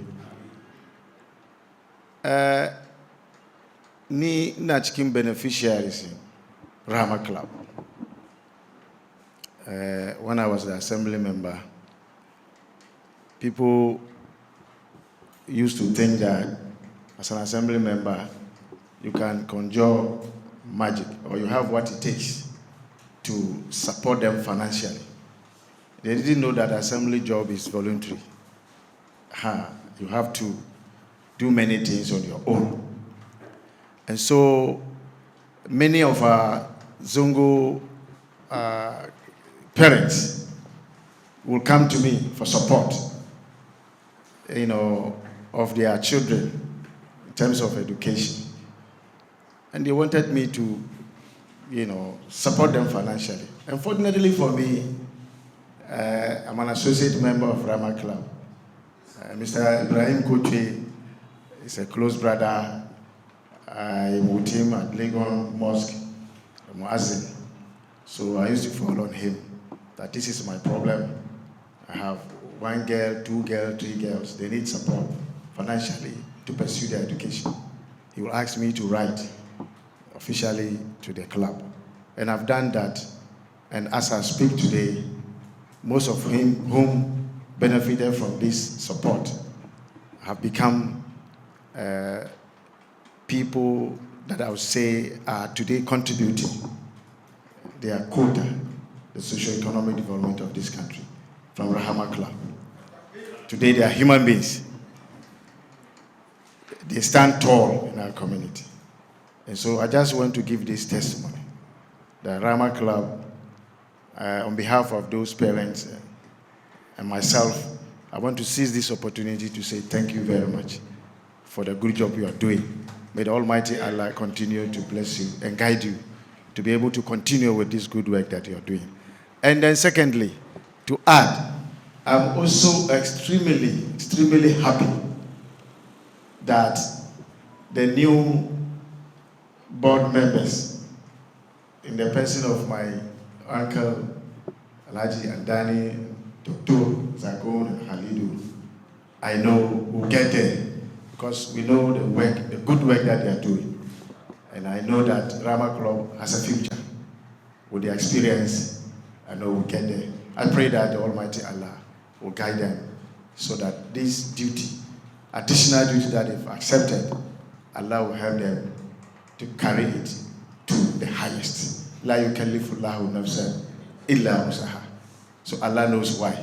Ni ina cikin beneficiaries Rahma Club. When I was the assembly member, people used to think that as an assembly member, you can conjure magic or you have what it takes to support them financially. They didn't know that assembly job is voluntary. You have to do many things on your own. And so many of our Zongo parents will come to me for support, of their children in terms of education. And they wanted me to, support them financially. Unfortunately for me, I'm an associate member of Rahma Club. Mr. Ibrahim Koche is a close brother. I'm with him at Legon Mosque, Muazzin. So I used to fall on him that this is my problem. I have 1 girl, 2 girls, 3 girls. They need support financially to pursue their education. He will ask me to write officially to the club. And I've done that. And as I speak today, most of whom benefited from this support have become people that I would say are today contributing their quota, the socio-economic development of this country, from Rahma Club. Today they are human beings. They stand tall in our community. And so I just want to give this testimony. The Rahma Club, on behalf of those parents and myself, I want to seize this opportunity to say thank you very much for the good job you are doing. May the Almighty Allah continue to bless you and guide you to be able to continue with this good work that you are doing. And then secondly, to add, I'm also extremely happy that the new board members, in the person of my uncle Alhaji Andani, Dr. Zagon and Halidu, I know will get there because we know the good work that they are doing. And I know that Rahma Club has a future. With the experience, I know we'll get there. I pray that the Almighty Allah will guide them so that this duty, additional duty that they've accepted, Allah will help them to carry it to the highest. La yukallifu Allahu nafsan illa wusaha. So Allah knows why,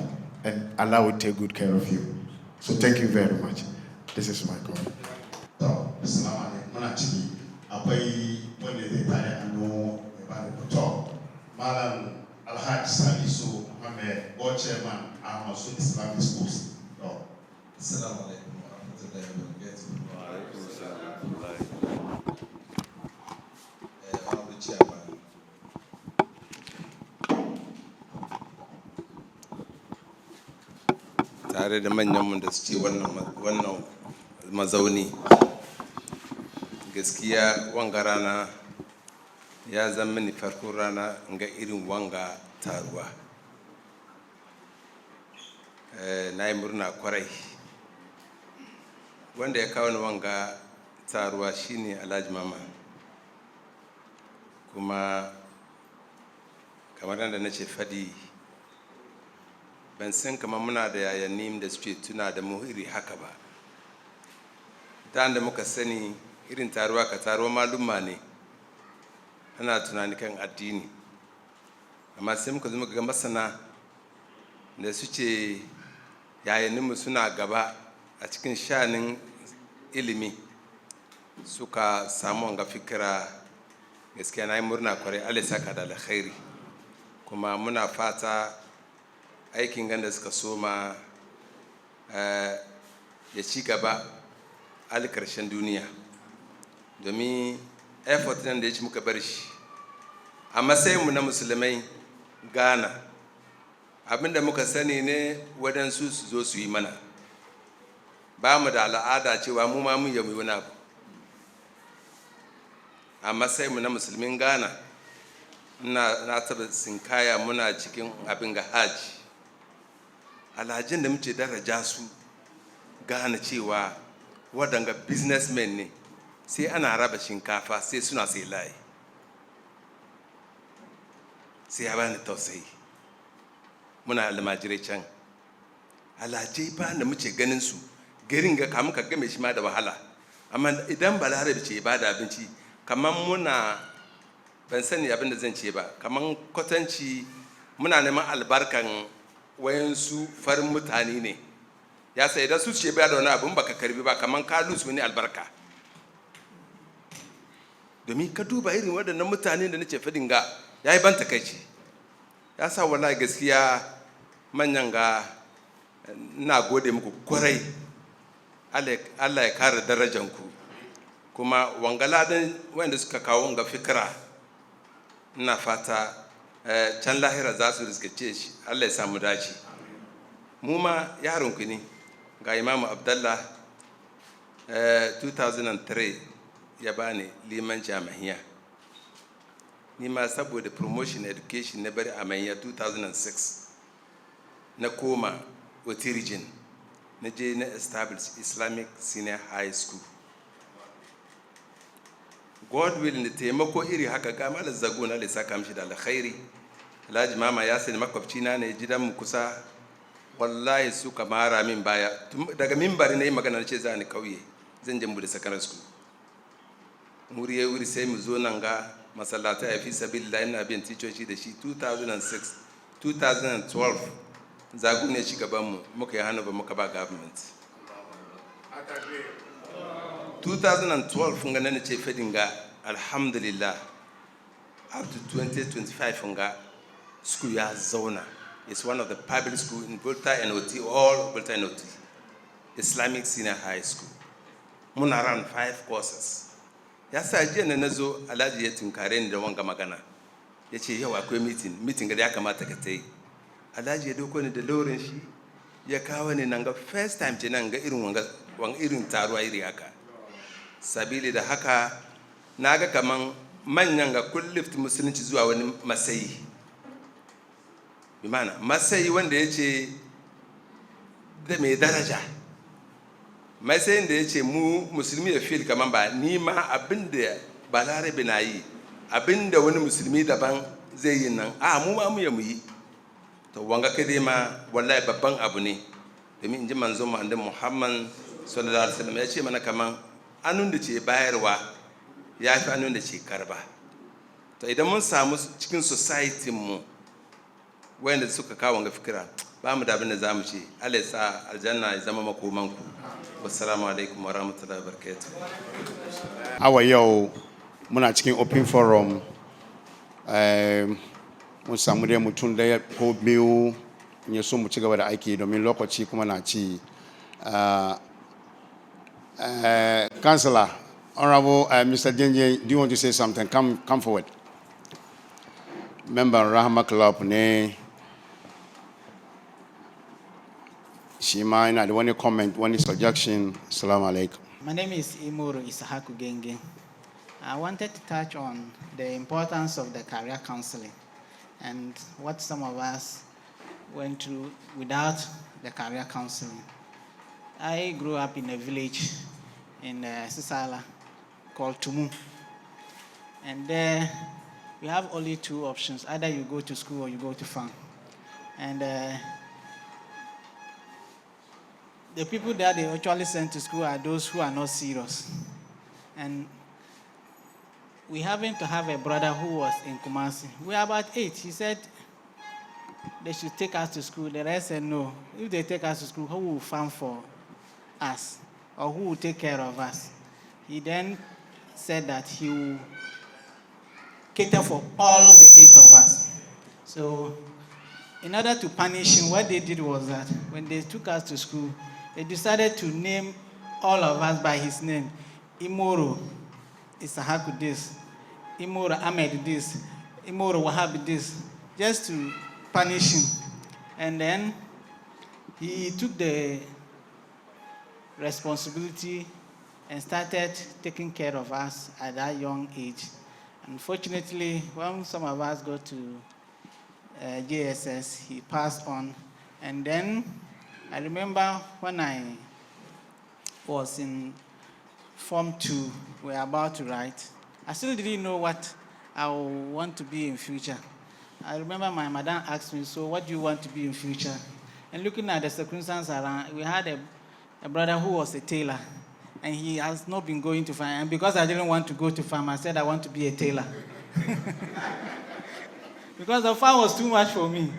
and Allah will take good care of you. So thank you very much. This is my call. So, Assalamu alaikum. Akwai wanda zai tare hannu ya ba da fito. Malam Alhaji Salisu Muhammad, board chairman a masu Islamic schools. Assalamu alaikum wa rahmatullahi wa barakatuh. Wa alaikum assalam. Honorable Chairman, tare da manyanmu da suke wannan mazauni, gaskiya wanga rana ya zama mini farkon rana ga irin wanga taruwa. Na yi murna kwarai. Wanda ya kawo ni wanga taruwa shine Alhaji Mama, kuma kamar yadda na ce fadi, ban san kamar muna da yayanni da suke tuna da mu iri haka ba. Da muka sani irin taruwa ka taruwa malumma ne, ana tunani kan addini, amma sai muka zo muka ga masana da suke yayanninmu suna gaba a cikin shanin ilimi suka samu wanga fikira. Gaskiya na yi murna kwarai, Allah saka da alkhairi, kuma muna fata aikin ganda suka soma ya ci gaba alkarshen duniya, domin effort nan da ya ci muka bar shi a matsayinmu na musulmai Ghana. Abinda muka sani ne waɗansu su zo su yi mana, ba mu da al'ada cewa mu ma mun yi wani abu. A matsayinmu na musulmin Ghana, na taba sinkaya muna cikin abin ga haji, alhajin da muke daraja su gane cewa waɗanga businessmen ne, sai ana raba shinkafa sai suna sai layi, sai ya bani tausayi. Muna almajirai can, alhajai ba da muke ganin su garin ga kamun ka game shi ma da wahala, amma idan balarabe ce ba da abinci kamar muna, ban sani abin da zan ce ba, kamar kwatanci muna neman albarkan wayansu farin mutane ne. Ya sai idan su ce ba da wani abin baka karbi ba, kamar ka lusu wani albarka. Domin ka duba irin waɗannan mutane da nace fadin ga yayi ban takeici. Ya sa wallahi gaskiya manyan ga na gode muku kwarai. Allah ya kare darajanku, kuma wangaladin wanda suka kawo wanga fikira ina fata can lahira za su riskace shi. Allah ya samu dace. Mu ma yaronku ne ga Imam Abdullah 2003 ya bani liman jami'a. Ni ma saboda promotion education na bari a manya 2006 na koma wata region na je na establish Islamic Senior High School. God willing, da taimako iri haka ga malam zago na lissa kamshi da alkhairi. Alhaji Mama ya sani makwabci na ne, gidan mu kusa, wallahi suka mara min baya. Daga mimbari na yi magana na ce za ni kauye, zan je mu da secondary school. Wuri sai mu zo nan ga masallata ya fi sabilillah, ina bin ticoci da shi 2006 2012 zagu ne ci gabanmu muka yi hannu ba muka ba government 2012 nga nan ce fedin ga alhamdulillah up to 2025 nga school ya zauna. It's one of the public school in Volta and OT, all Volta and OT, Islamic Senior High School. Muna run 5 courses. Ya sa jiya na nazo Alhaji ya tunkare ni da wanga magana. Ya ce yau akwai meeting ga da ya kamata ka tai. Alhaji ya dauko ni da laurin shi ya kawo ni nan ga first time ce nan ga irin wanga irin taruwa iri haka. Sabili da haka naga kaman manyan ga kun lift musulunci zuwa wani masayi. Bi mana masayi wanda yace da mai daraja. Masayin da yace mu musulmi ya feel kaman ba ni ma abinda balarabe na yi abinda wani musulmi daban zai yi nan mu ma mu ya mu yi. To wanga kade ma wallahi babban abu ne. Domin inji manzon mu annabi Muhammad sallallahu alaihi wasallam ya ce mana kaman anun da ce bayarwa ya fi anun da ce karba. To idan mun samu cikin society mu wanda suka kawo wanga fikira ba mu da abin da zamu ce Allah ya sa aljanna ya zama makoman ku. Wassalamu alaikum wa rahmatullahi wa barakatuh. Awa yau muna cikin open forum mun samu dai mutum da ko biyu ya so mu ci gaba da aiki domin lokaci kuma na ci. Councillor, Honorable Mr. Jenje, do you want to say something? Come forward. Member Rahma Club ne Shima ina da wani comment, wani suggestion. Assalamu alaikum. My name is Imuru Isahaku Genge. I wanted to touch on the importance of the career counseling and what some of us went through without the career counseling. I grew up in a village in Sisala called Tumu. And there we have only 2 options. Either you go to school or you go to farm. And the people that they actually send to school are those who are not serious. And we happened to have a brother who was in Kumasi. We are about 8. He said they should take us to school. The rest said no. If they take us to school, who will farm for us? Or who will take care of us? He then said that he will cater for all the 8 of us. So in order to punish him, what they did was that when they took us to school, they decided to name all of us by his name. Imoro Isahaku this, Imoro Ahmed this, Imoro Wahab this, just to punish him. And then he took the responsibility and started taking care of us at that young age. Unfortunately, when some of us got to JSS, he passed on. And then I remember when I was in Form 2, we were about to write. I still didn't know what I would want to be in future. I remember my madam asked me, so what do you want to be in future? And looking at the circumstances around, we had a brother who was a tailor, and he has not been going to farm. And because I didn't want to go to farm, I said I want to be a tailor. Because the farm was too much for me.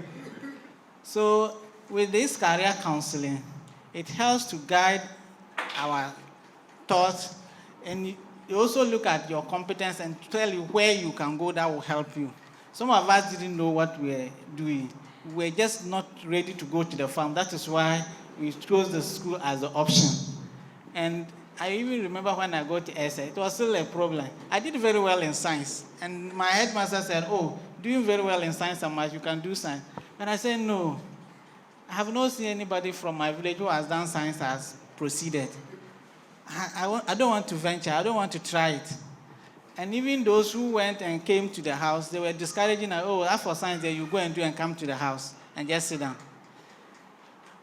So with this career counseling, it helps to guide our thoughts, and you also look at your competence and tell you where you can go that will help you. Some of us didn't know what we were doing. We were just not ready to go to the farm. That is why we chose the school as the option. And I even remember when I got to essay, it was still a problem. I did very well in science. And my headmaster said, oh, doing very well in science so much, you can do science. And I said, no. I have not seen anybody from my village who has done science has proceeded. I don't want to venture. I don't want to try it. And even those who went and came to the house, they were discouraging, oh, that's for science, then you go and do and come to the house and just sit down.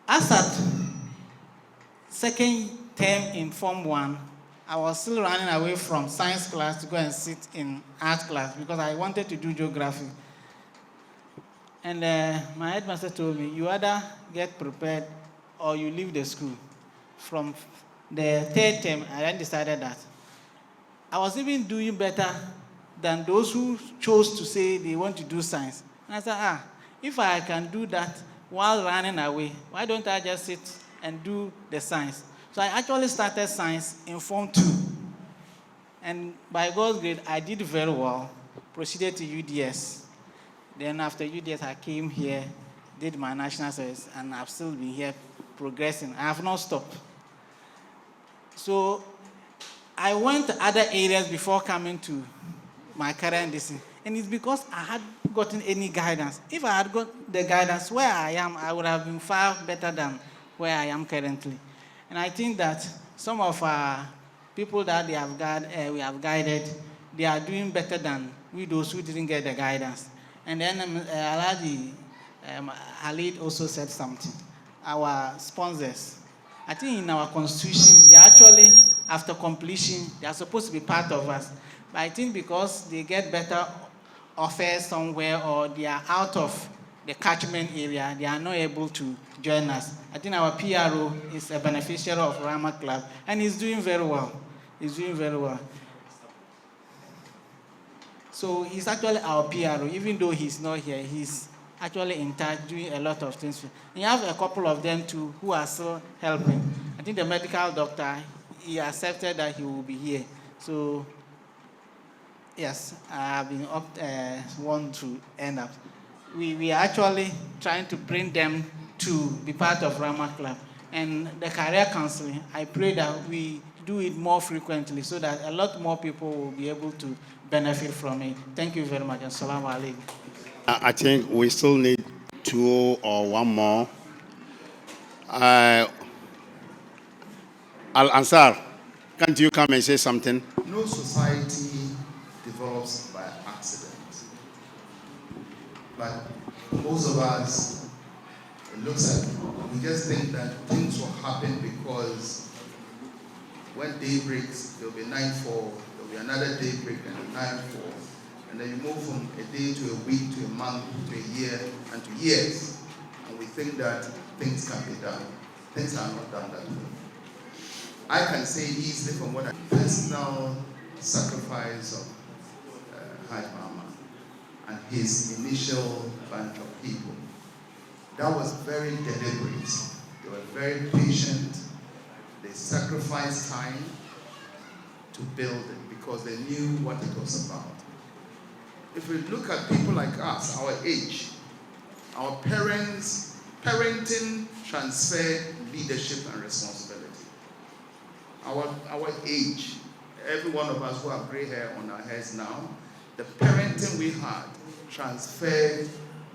As at second term in Form 1, I was still running away from science class to go and sit in art class because I wanted to do geography. And my headmaster told me, you either get prepared or you leave the school. From the third term, I then decided that I was even doing better than those who chose to say they want to do science. And I said, if I can do that while running away. Why don't I just sit and do the science? So I actually started science in Form 2. And by God's grace, I did very well, proceeded to UDS. Then after UDS, I came here, did my national service, and I've still been here progressing. I have not stopped. So I went to other areas before coming to my current district. And it's because I had gotten any guidance. If I had got the guidance where I am, I would have been far better than where I am currently. And I think that some of our people that we have guided, they are doing better than we those who didn't get the guidance. And then Alhaji Halid also said something. Our sponsors, I think in our constitution, they actually, after completion, they are supposed to be part of us. But I think because they get better offers somewhere or they are out of the catchment area, they are not able to join us. I think our PRO is a beneficiary of Rahma Club, and he's doing very well. He's doing very well. So he's actually our PRO, even though he's not here, he's actually in touch, doing a lot of things. And you have a couple of them too who are still helping. I think the medical doctor, he accepted that he will be here. So yes, I've been want to end up. We are actually trying to bring them to be part of Rahma Club. And the career counseling, I pray that we do it more frequently so that a lot more people will be able to benefit from it. Thank you very much. Assalamu alaikum. I think we still need 2 or 1 more. Al-Ansar, can't you come and say something? No society develops by accident. But most of us, it looks like we just think that things will happen because when day breaks, there will be nightfall, there will be another day break and nightfall. And then you move from a day to a week to a month to a year and to years. And we think that things can be done. Things are not done that way. I can say easily from what I personal sacrifice of Hajj Mama and his initial bunch of people. That was very deliberate. They were very patient. They sacrificed time to build it because they knew what it was about. If we look at people like us, our age, our parents, parenting transfer leadership and responsibility. Our age, every one of us who have gray hair on our heads now, the parenting we had transferred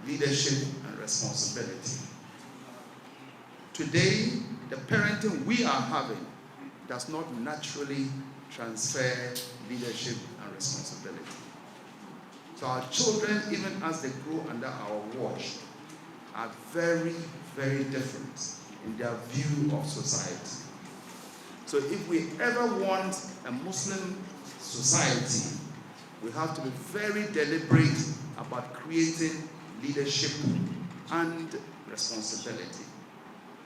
leadership and responsibility. Today, the parenting we are having does not naturally transfer leadership and responsibility. So our children, even as they grow under our watch, are very, very different in their view of society. So if we ever want a Muslim society, we have to be very deliberate about creating leadership and responsibility.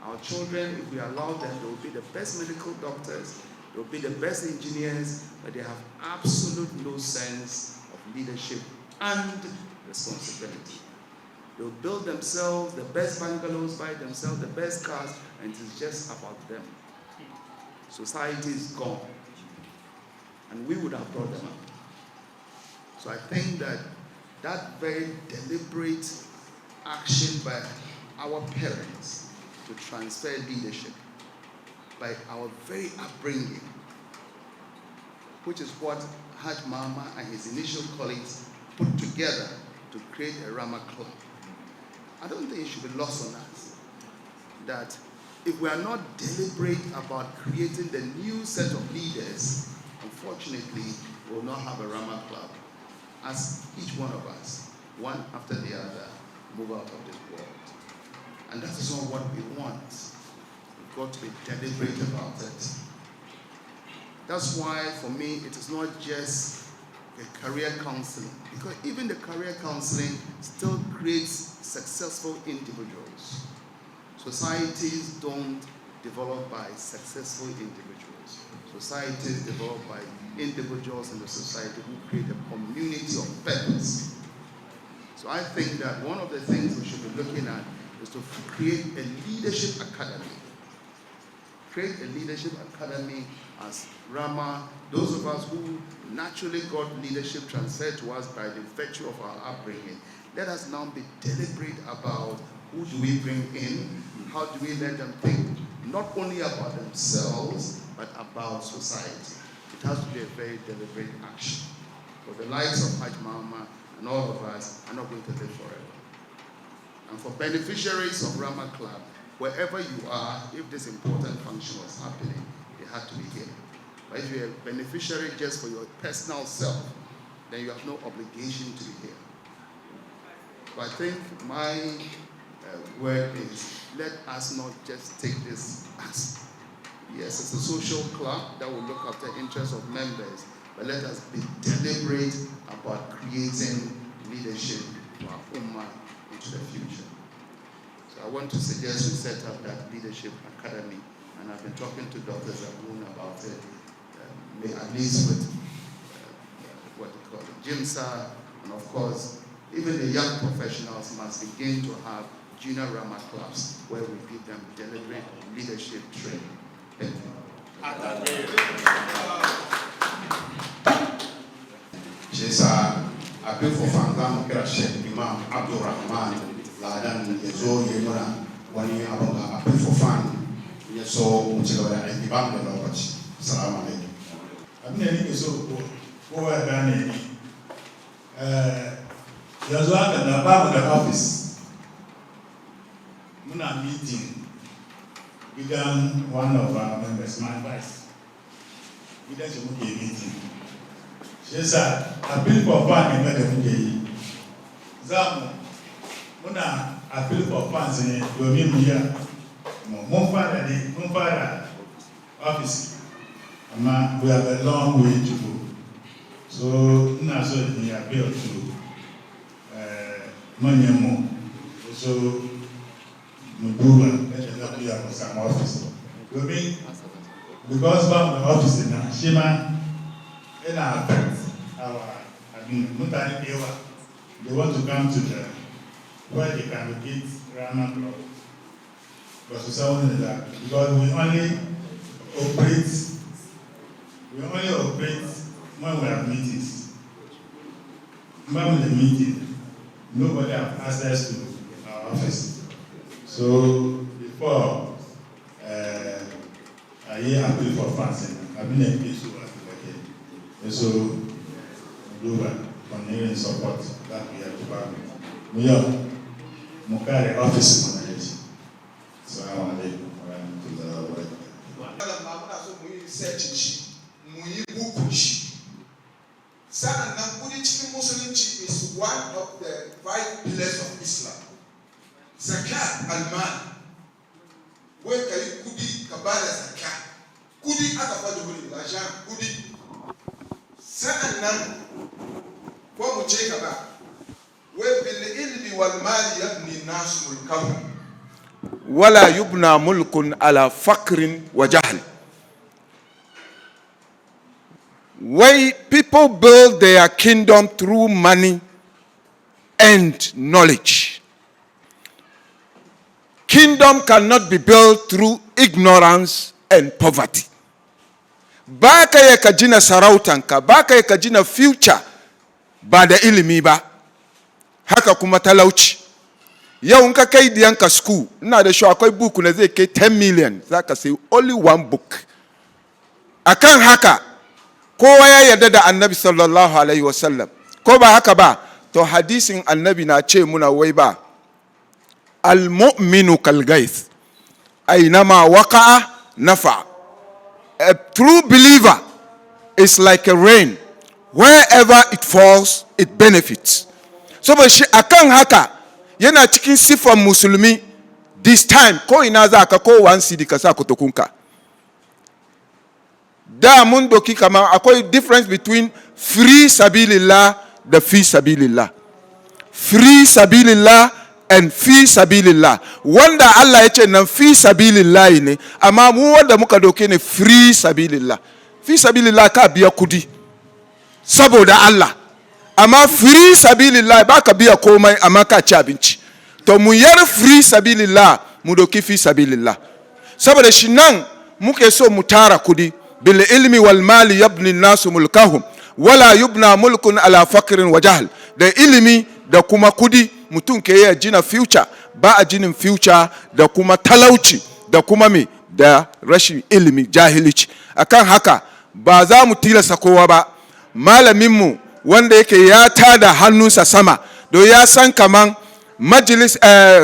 Our children, if we allow them, they will be the best medical doctors, they will be the best engineers, but they have absolute no sense of leadership and responsibility. They will build themselves the best bungalows by themselves, the best cars, and it is just about them. Society is gone, and we would have brought them up. So I think that that very deliberate action by our parents to transfer leadership, by our very upbringing, which is what Hajj Mama and his initial colleagues put together to create a Rahma Club. I don't think it should be lost on us that if we are not deliberate about creating the new set of leaders, unfortunately, we will not have a Rahma Club. As each one of us, one after the other, move out of this world. And that is not what we want. We've got to be deliberate about it. That's why, for me, it is not just the career counseling, because even the career counseling still creates successful individuals. Societies don't develop by successful individuals. Societies develop by individuals in the society who create a community of purpose. So I think that one of the things we should be looking at is to create a leadership academy. Create a leadership academy as Rahma, those of us who naturally got leadership transferred to us by the virtue of our upbringing. Let us now be deliberate about who do we bring in, how do we let them think, not only about themselves, but about society. It has to be a very deliberate action. For the likes of Hajj Mama and all of us are not going to live forever. And for beneficiaries of Rahma Club, wherever you are, if this important function was happening, they had to be here. But if you're a beneficiary just for your personal self, then you have no obligation to be here. But I think my word is, let us not just take this as, yes, it's a social club that will look after the interests of members, but let us be deliberate about creating leadership for our Ummah into the future. So I want to suggest we set up that leadership academy, and I've been talking to Dr. Zaboon about it, at least with what they call it, GIMSA, and of course, even the young professionals must begin to have junior Rahma clubs where we give them deliberate leadership training. Thank you. I pray for Fangam Kerashet, Imam Abdul Rahman, Ladan, Yezo, Yemura, Wani Abanga, I pray for Fan, Yeso, Muchela, and Ibam, the Lord. Salam alaikum. I'm going so go ahead. There's one at the back of the office. Muna meeting. We done one of our members, my vice. We done a meeting. She said, I feel for fun in the Zam Muna, I feel for fans in it. We'll be here. Mumfara office. We have a long way to go. So, now so we are built to money more. So, Mububa, let us not be at some office. We mean, because from the office in Shima, in our parents, they want to come to the where they can locate Rahma Club. But to someone that, because we only operate when we have meetings. When the meeting, nobody has access to our office. So before I hear appeal for funds, I've been a case over the so do continuing support that we have to back. We have Mukari office manager. So I want to is one of the 5 pillars of Islam. Zakat al-mal. Where can you kudi kabala zakat? Kudi atafadu huli lajan kudi. Sa'annan wa mucheka ba. Wa bil ilmi wal mali yabni nas mulkahu. Wala yubna mulkun ala fakrin wa jahl. Why people build their kingdom through money and knowledge. Kingdom cannot be built through ignorance and poverty. Baka ya kajina sarautanka, baka ya kajina future ba da ilimi ba. Haka kuma talauci. Yau nka kai diyanka school, ina da shi akwai book na zai kai 10 million, zaka say only one book. Akan haka kowa ya yarda da Annabi sallallahu alaihi wasallam. Ko ba haka ba, to hadisin Annabi na ce muna wai ba. Al-mu'minu kal-ghayth. Aynama waqa'a nafa. A true believer is like a rain. Wherever it falls, it benefits. So ba shi akan haka yana cikin sifan musulmi this time ko ina za ka ko one cedi ka sa kutukunka. Da mun doki kama akwai difference between free sabilillah da fi sabilillah. Free sabilillah and fi sabilillah. Wanda Allah ya ce nan fi sabilillah ne, amma mu wanda muka doke ne free sabilillah. Fi sabilillah ka biya kudi saboda Allah. Amma free sabilillah ba ka biya komai amma ka ci abinci. to mu yar free sabilillah mu doki fi sabilillah. Saboda shi nan muke so mu tara kudi bil ilmi wal mali yabni nasu mulkahum wala yubna mulkun ala faqrin wa jahl. Da ilimi da kuma kudi mutum ke ya jina future, ba a jinin future da kuma talauci da kuma me da rashin ilimi, jahilici. Akan haka ba za mu tilasta kowa ba. Malaminmu wanda yake ya tada hannunsa sama don ya san kaman majalis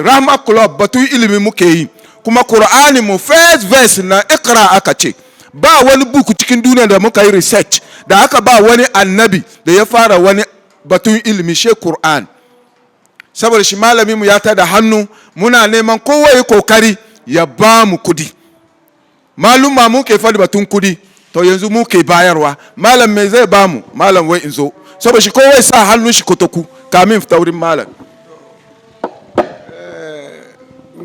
Rahma Club batun ilimi muke yi, kuma Qur'ani mu first verse na Iqra aka ce. Ba wani buku cikin duniya da muka yi research da aka ba wani annabi da ya fara wani batun ilimi she Qur'an. Saboda shi malaminmu ya tada hannu, muna neman kowa ya kokari ya ba mu kudi. Maluma muke fadi batun kudi, to yanzu muke bayarwa. Malam me zai ba mu? Malam wai in zo. Saboda shi kowa ya sa hannun shi kotoku kamin fita wurin malam.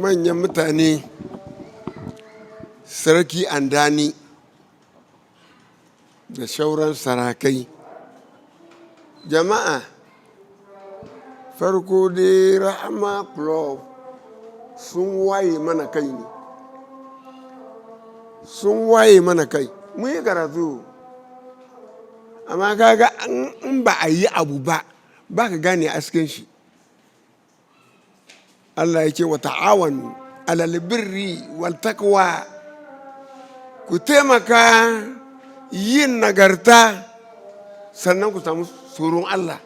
Manyan mutane, sarki andani da shauran sarakai, jama'a, farko dai Rahma Club sun waye mana kai ne, sun waye mana kai. Mun yi karatu, amma kaga in ba a yi abu ba ka gane asken shi. Allah ya ce wa ta'awanu alal birri wal taqwa, ku taimaka yin nagarta sannan ku samu tsoron Allah.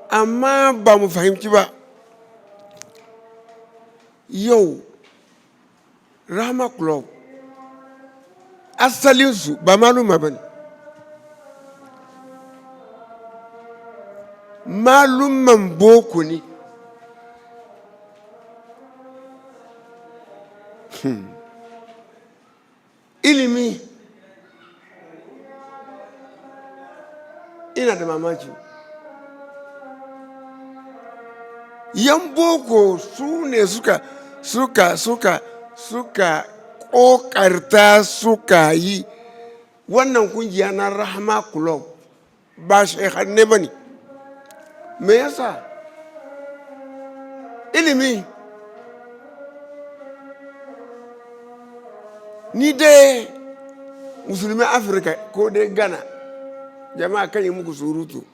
Amma ba mu fahimci ba. Yau Rahma Club asalinsu ba maluma ba ne. Maluman boko ne. Ilimi ina da mamaki. Yan boko su ne suka ƙoƙarta suka yi wannan kungiya na Rahma Club, ba shekhanne ba ne. Me yasa? Ilimi. Ni dai musulmi Afirka ko dai Ghana, jama'a kan yi muku surutu.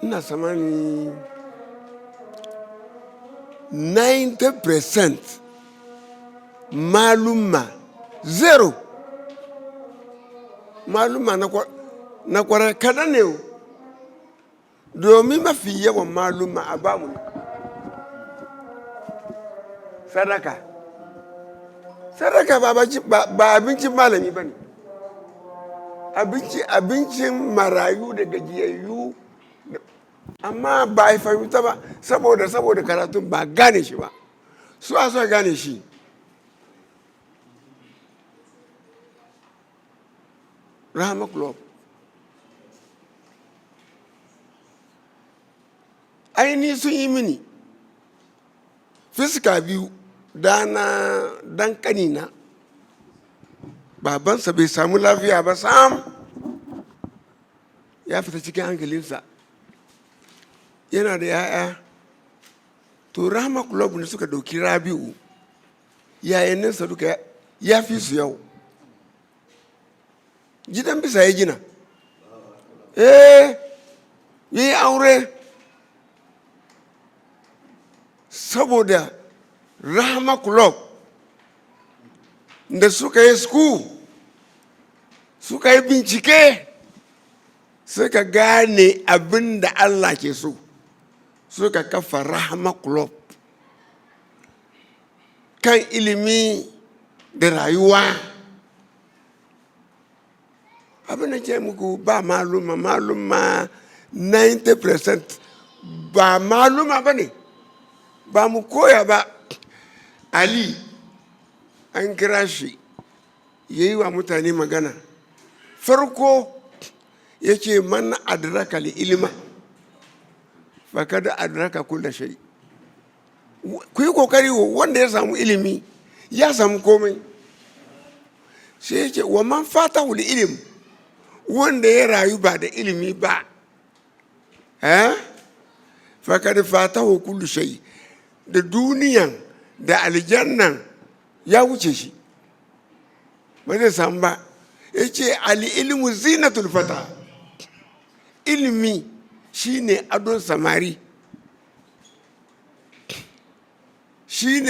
Ina samani 90% maluma, zero. Maluma na kwara kadan ne, domin mafi yawan maluma a bamu sadaka. Sadaka ba abincin malami ba ne, abincin marayu da gajiyayyu. Amma ba a fahimta ba saboda karatun ba gane shi ba. Su a so gane shi. Rahma Club aini sun yi mini fiska biyu. Dan kanina babansa bai samu lafiya ba sam, ya fita cikin hankalinsa, yana da ya'ya. To Rahma Club ne suka dauki Rabi'u, yayaninsa duka ya fi su yau. Gidan bisa ya gina, yi aure. Saboda Rahma Club da suka yi school, suka yi bincike, suka gane abin da Allah ke so, suka kafa Rahma Club kan ilimi da rayuwa. Abin da ke muku ba maluma 90% ba maluma ba ne, ba mu koya ba. Ali an kira shi ya yi wa mutane magana. Farko ya ce man adraka li ilima fakada adraka kulla shay. Ku yi kokari wanda ya samu ilimi ya samu komai. Sai ya ce wa man fatahu li ilim, wanda ya rayu ba da ilimi ba fakad fatahu kullu shay, da duniyan da aljannan ya wuce shi ba zai samu ba. Yace al ilmu zinatul fata, ilimi shine adon samari, shine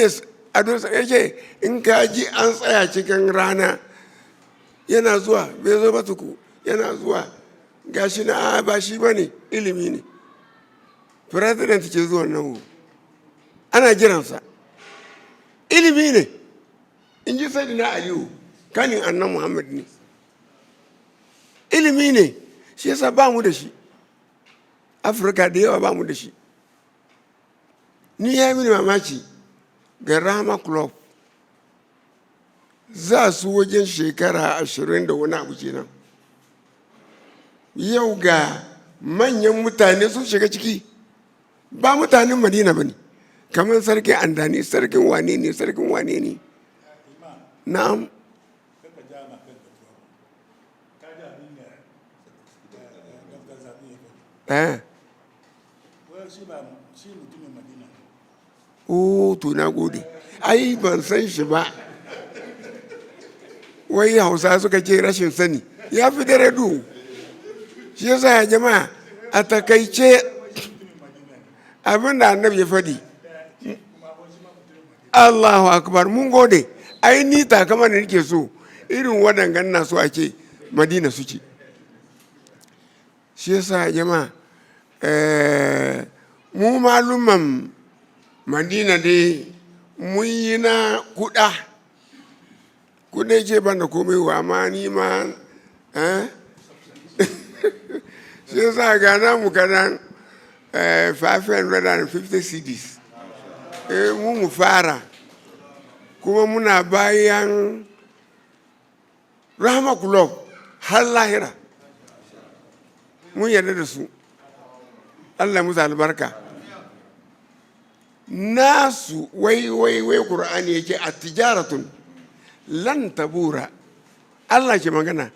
adon samari. Yace in ka ji an tsaya cikin rana yana zuwa bai zo ba tuku, yana zuwa gashi na ba shi bane, ilimi ne. President ke zuwa nan ana jiransa, ilimi ne. In ji Sayyidina Aliyu kanin annan Muhammad ne, ilimi ne. Shi yasa ba mu da shi, Afirka da yawa ba mu da shi. Ni ya yi mini mamaki ga Rahma Club, za su wajen shekara 20 da wani abu kenan, yau ga manyan mutane sun shiga ciki, ba mutanen Madina ba ne, kamar sarkin Andani, sarkin wane ne, sarkin wane ne. Na'am. Oh, to na gode. Ai ban san shi ba. Wai Hausa suka ce rashin sani ya fi dare duhu. Shi yasa ya jama'a a takaice abin da annabi ya faɗi. Allahu akbar, mun gode. Ai ni takama da nake so irin waɗannan na so a ce Madina suke. Shi yasa jama'a mu maluman Madina dai mun yi na kuɗa ce ban da komai wa, amma ni ma shi yasa gana mu kadan 550 CDs mu fara, kuma muna bayan Rahma Club har lahira, mun yarda da su. Allah musu albarka. Nasu wai Qur'ani yake at-tijaratun lan tabura. Allah ke magana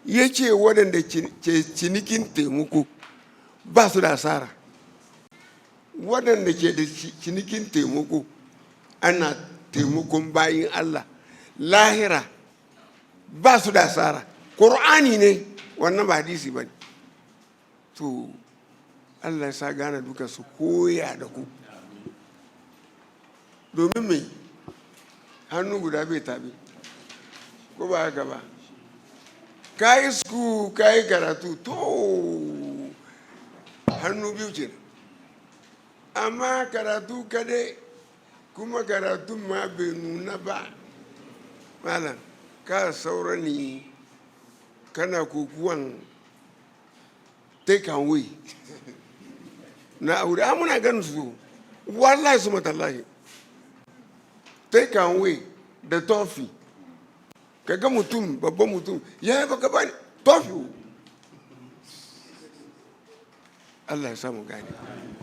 yace waɗanda ke cinikin taimako ba su da asara. Waɗanda ke da cinikin taimako ana taimakon bayin Allah lahira ba su da asara. Qur'ani ne wannan, ba hadisi ba ne. To Allah ya sa gane duka su koya da ku, domin mai hannu guda bai tabi, ko ba haka ba. Ka yi sku, ka yi karatu, to hannu biyu ce, amma karatu kadai kuma karatun ma bai nuna ba, malam ka saura ne kana kokuwan take away na aure. Muna ganin su wallahi su matallahi, take away da tofi. Kaga mutum, babban mutum ya yi baka bani tofi. Allah ya samu gani,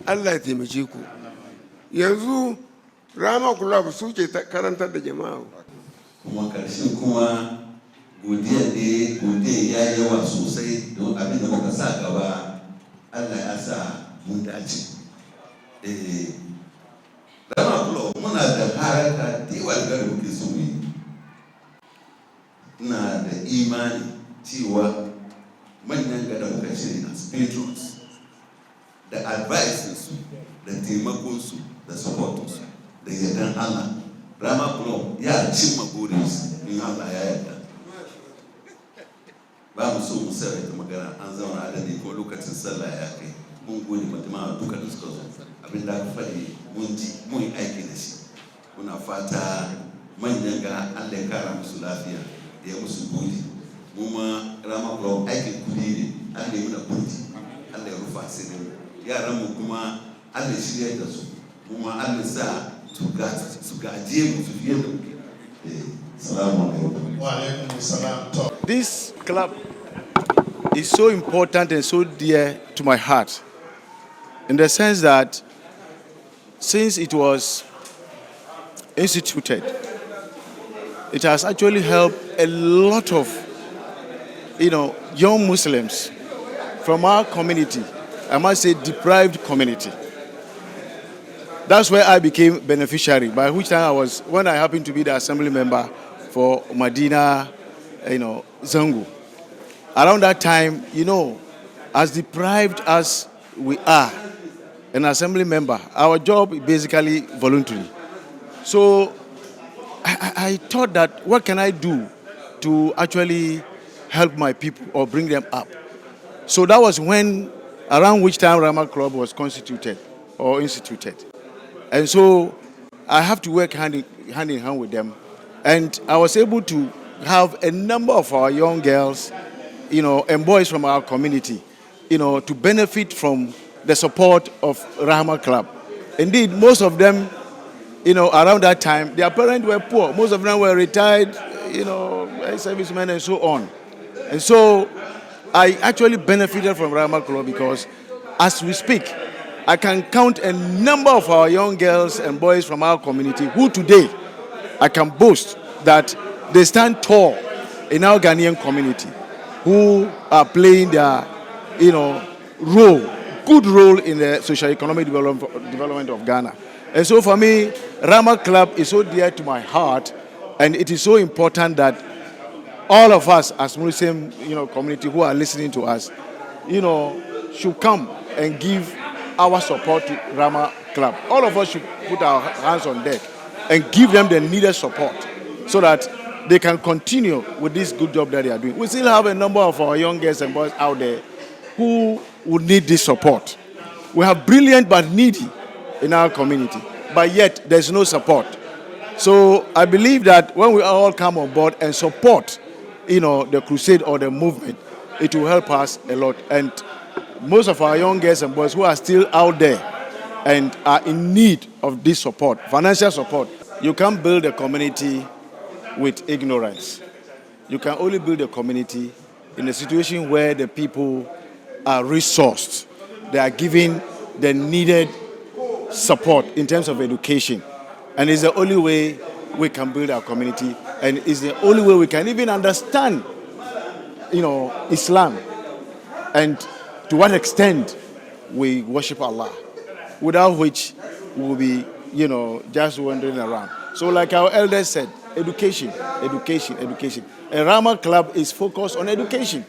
Allah ya taimake ku. Yanzu Rahma Club suke karantar da jama'a. Kuma karshen kuma godiya ya yawa sosai, don abin da muka sa gaba Allah ya sa mun dace. Rahma Club muna da haraka da yawa da muke so yi. Ina da imani cewa manyan gada muka ce na patrons da advice da taimakonsu da supportunsu da yardan Allah, Rahma Club ya cimma burinsu in Allah ya yarda. Ba mu so mu sarrafa magana, an zauna da ne kuma lokacin sallah ya kai. Mun gode ma duka da suka zo, abin da aka faɗi mun ji mun aiki da shi. Muna fata manyan ga Allah ya kara musu lafiya da ya musu gode. Mu ma Rahma Club aikin kudi ne, Allah ya muna gode, Allah ya rufa asirin yaran mu, kuma Allah ya shirya da su, mu ma Allah sa su gaje mu su fiye da muke. Assalamu alaikum. Wa alaikum assalam. This club is so important and so dear to my heart, in the sense that since it was instituted, it has actually helped a lot of young Muslims from our community, I must say deprived community, that's where I became beneficiary, by which time when I happened to be the assembly member for Medina, Zangu. Around that time, as deprived as we are, an assembly member, our job is basically voluntary. So I thought that what can I do to actually help my people or bring them up? So that was around which time Rahma Club was constituted or instituted. And so I have to work hand in hand with them. And I was able to have a number of our young girls, and boys from our community, to benefit from the support of Rahma Club. Indeed, most of them, around that time, their parents were poor. Most of them were retired, servicemen and so on. And so I actually benefited from Rahma Club because as we speak, I can count a number of our young girls and boys from our community who today I can boast that they stand tall in our Ghanaian community, who are playing their, good role in the socio-economic development of Ghana. And so for me, Rahma Club is so dear to my heart, and it is so important that all of us as Muslim, community who are listening to us, should come and give our support to Rahma Club. All of us should put our hands on deck and give them the needed support so that they can continue with this good job that they are doing. We still have a number of our young girls and boys out there who would need this support. We have brilliant but needy in our community, but yet there's no support. So I believe that when we all come on board and support, the crusade or the movement, it will help us a lot. And most of our young girls and boys who are still out there and are in need of this support, financial support. You can't build a community with ignorance. You can only build a community in a situation where the people are resourced. They are given the needed support in terms of education. And it's the only way we can build our community. And it's the only way we can even understand, Islam. And to what extent we worship Allah, without which we will be, just wandering around. So like our elders said, education. And Rahma Club is focused on education.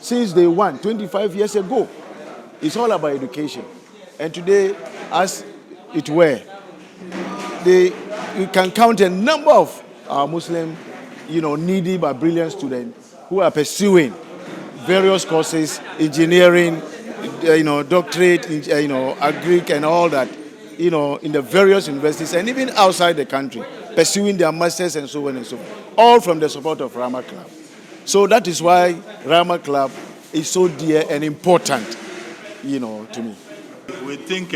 Since day one, 25 years ago, it's all about education. And today, as it were, you can count a number of our Muslim, needy but brilliant students who are pursuing various courses, engineering, doctorate, agric and all that, in the various universities and even outside the country, pursuing their masters and so on and so forth, all from the support of Rahma Club. So that is why Rahma Club is so dear and important, to me. We think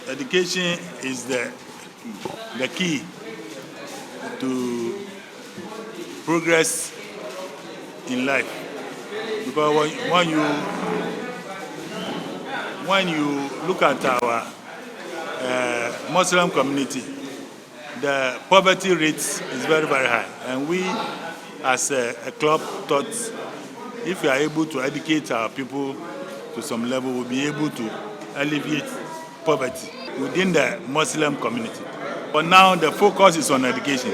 education is the key to progress in life, because when you look at our Muslim community, the poverty rate is very, very high, and we as a club thought if we are able to educate our people to some level, we'll be able to alleviate poverty within the Muslim community. But now the focus is on education.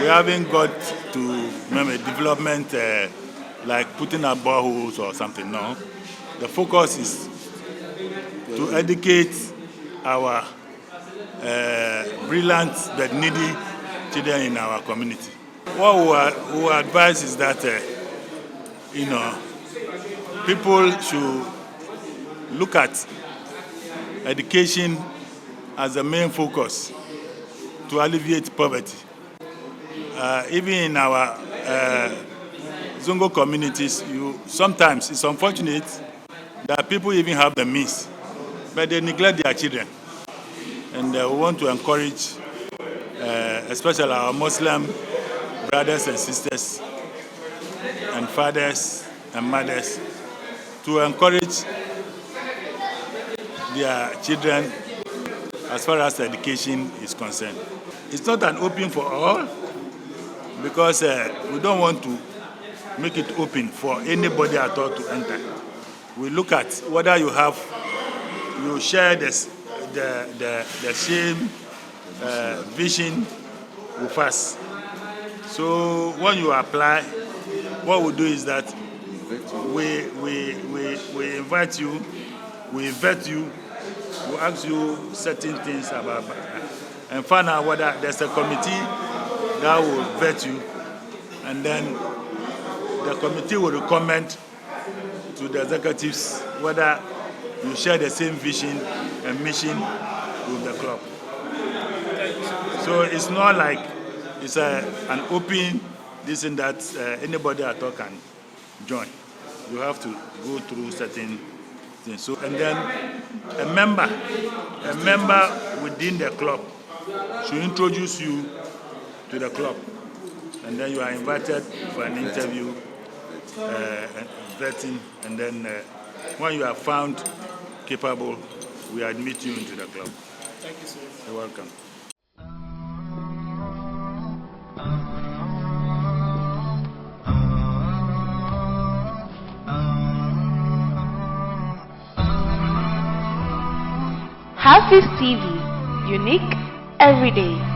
We haven't got to development like putting up boreholes or something, no. The focus is to educate our brilliant but needy children in our community. What we advise is that, people should look at education as the main focus to alleviate poverty. Even in our Zongo communities, sometimes it's unfortunate that people even have the means, but they neglect their children. And we want to encourage, especially our Muslim brothers and sisters, and fathers and mothers, to encourage their children as far as education is concerned. It's not an open for all, because we don't want to make it open for anybody at all to enter. We look at whether you share this, the same vision with us. So when you apply, what we do is that we invite you, we vet you, we ask you certain things about and find out whether there's a committee that will vet you, and then the committee will recommend to the executives whether you share the same vision and mission with the club. So it's not like it's an open this and that anybody at all can join. You have to go through certain things. So and then a member within the club should introduce you to the club, and then you are invited for an interview, vetting, and then when you are found capable, we admit you into the club. Thank you, sir. You're welcome. Hafiz TV, unique every day.